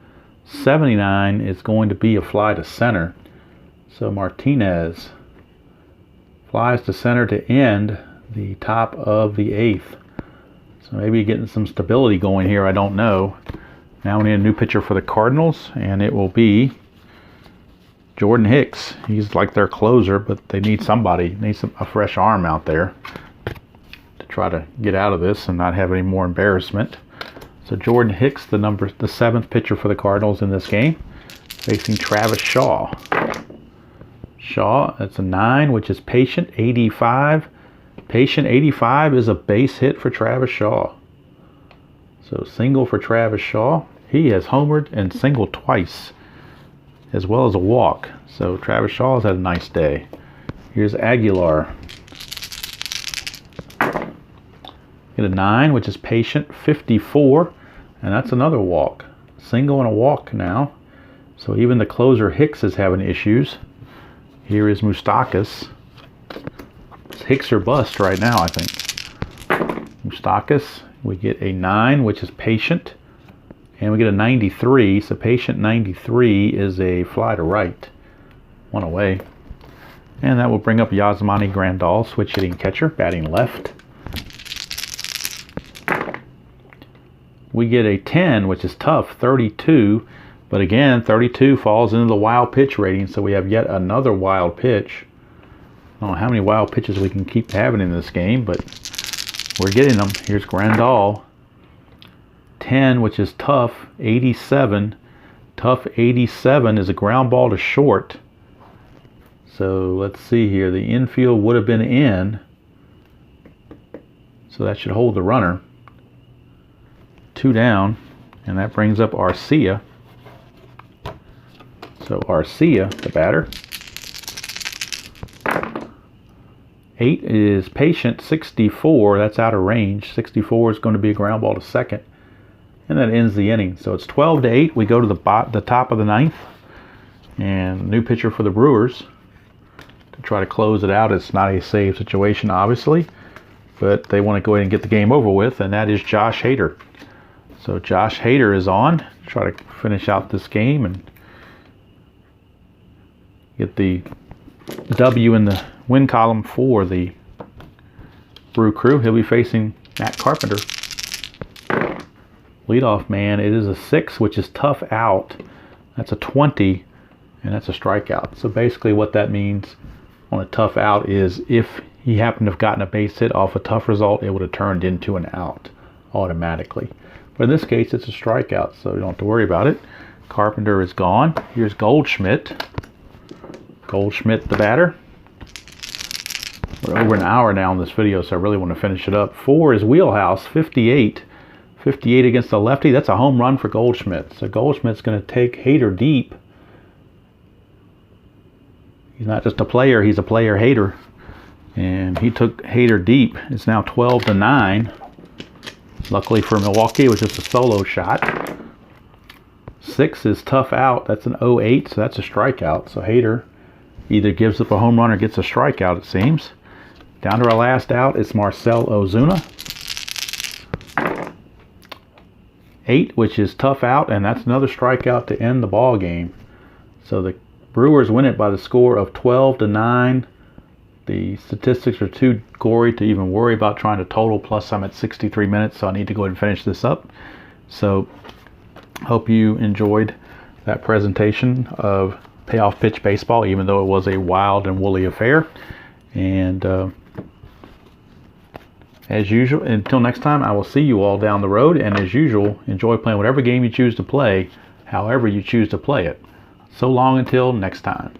79 is going to be a fly to center. So Martinez flies to center to end the top of the 8th. So maybe getting some stability going here, I don't know. Now we need a new pitcher for the Cardinals, and it will be Jordan Hicks. He's like their closer, but they need somebody, a fresh arm out there to try to get out of this and not have any more embarrassment. So Jordan Hicks, the 7th pitcher for the Cardinals in this game, facing Travis Shaw. Shaw, that's a 9, which is patient, 85. Patient 85 is a base hit for Travis Shaw. So single for Travis Shaw. He has homered and singled twice, as well as a walk. So Travis Shaw has had a nice day. Here's Aguilar. Get a 9, which is patient, 54, and that's another walk. Single and a walk now. So even the closer Hicks is having issues. Here is Moustakas. It's Hicks or bust right now, I think. Moustakas, we get a 9, which is patient, and we get a 93. So patient 93 is a fly to right. One away. And that will bring up Yasmani Grandal, switch hitting catcher, batting left. We get a 10, which is tough, 32. But again, 32 falls into the wild pitch rating, so we have yet another wild pitch. I don't know how many wild pitches we can keep having in this game, but we're getting them. Here's Grandal. 10, which is tough, 87. Tough 87 is a ground ball to short. So let's see here. The infield would have been in, so that should hold the runner. 2 down, and that brings up Arcia. So Arcia, the batter. 8 is patient, 64. That's out of range. 64 is going to be a ground ball to second, and that ends the inning. So it's 12-8. We go to the top of the 9th, and new pitcher for the Brewers to try to close it out. It's not a save situation, obviously, but they want to go ahead and get the game over with, and that is Josh Hader. So Josh Hader is on to try to finish out this game and get the W in the win column for the Brew Crew. He'll be facing Matt Carpenter. Leadoff man, it is a 6, which is tough out. That's a 20, and that's a strikeout. So basically what that means on a tough out is if he happened to have gotten a base hit off a tough result, it would have turned into an out automatically. But in this case, it's a strikeout, so you don't have to worry about it. Carpenter is gone. Here's Goldschmidt. Goldschmidt, the batter. We're over an hour now in this video, so I really want to finish it up. 4 is Wheelhouse, 58. 58 against the lefty. That's a home run for Goldschmidt. So Goldschmidt's going to take Hader deep. He's not just a player, he's a player hater. And he took Hader deep. It's now 12-9. Luckily for Milwaukee, it was just a solo shot. 6 is tough out. That's an 08, so that's a strikeout. So Hader either gives up a home run or gets a strikeout, it seems. Down to our last out, it's Marcell Ozuna. 8, which is tough out, and that's another strikeout to end the ball game. So the Brewers win it by the score of 12-9. The statistics are too gory to even worry about trying to total, plus I'm at 63 minutes, so I need to go ahead and finish this up. So hope you enjoyed that presentation of Payoff Pitch Baseball, even though it was a wild and woolly affair. And as usual, until next time, I will see you all down the road. And as usual, enjoy playing whatever game you choose to play, however you choose to play it. So long until next time.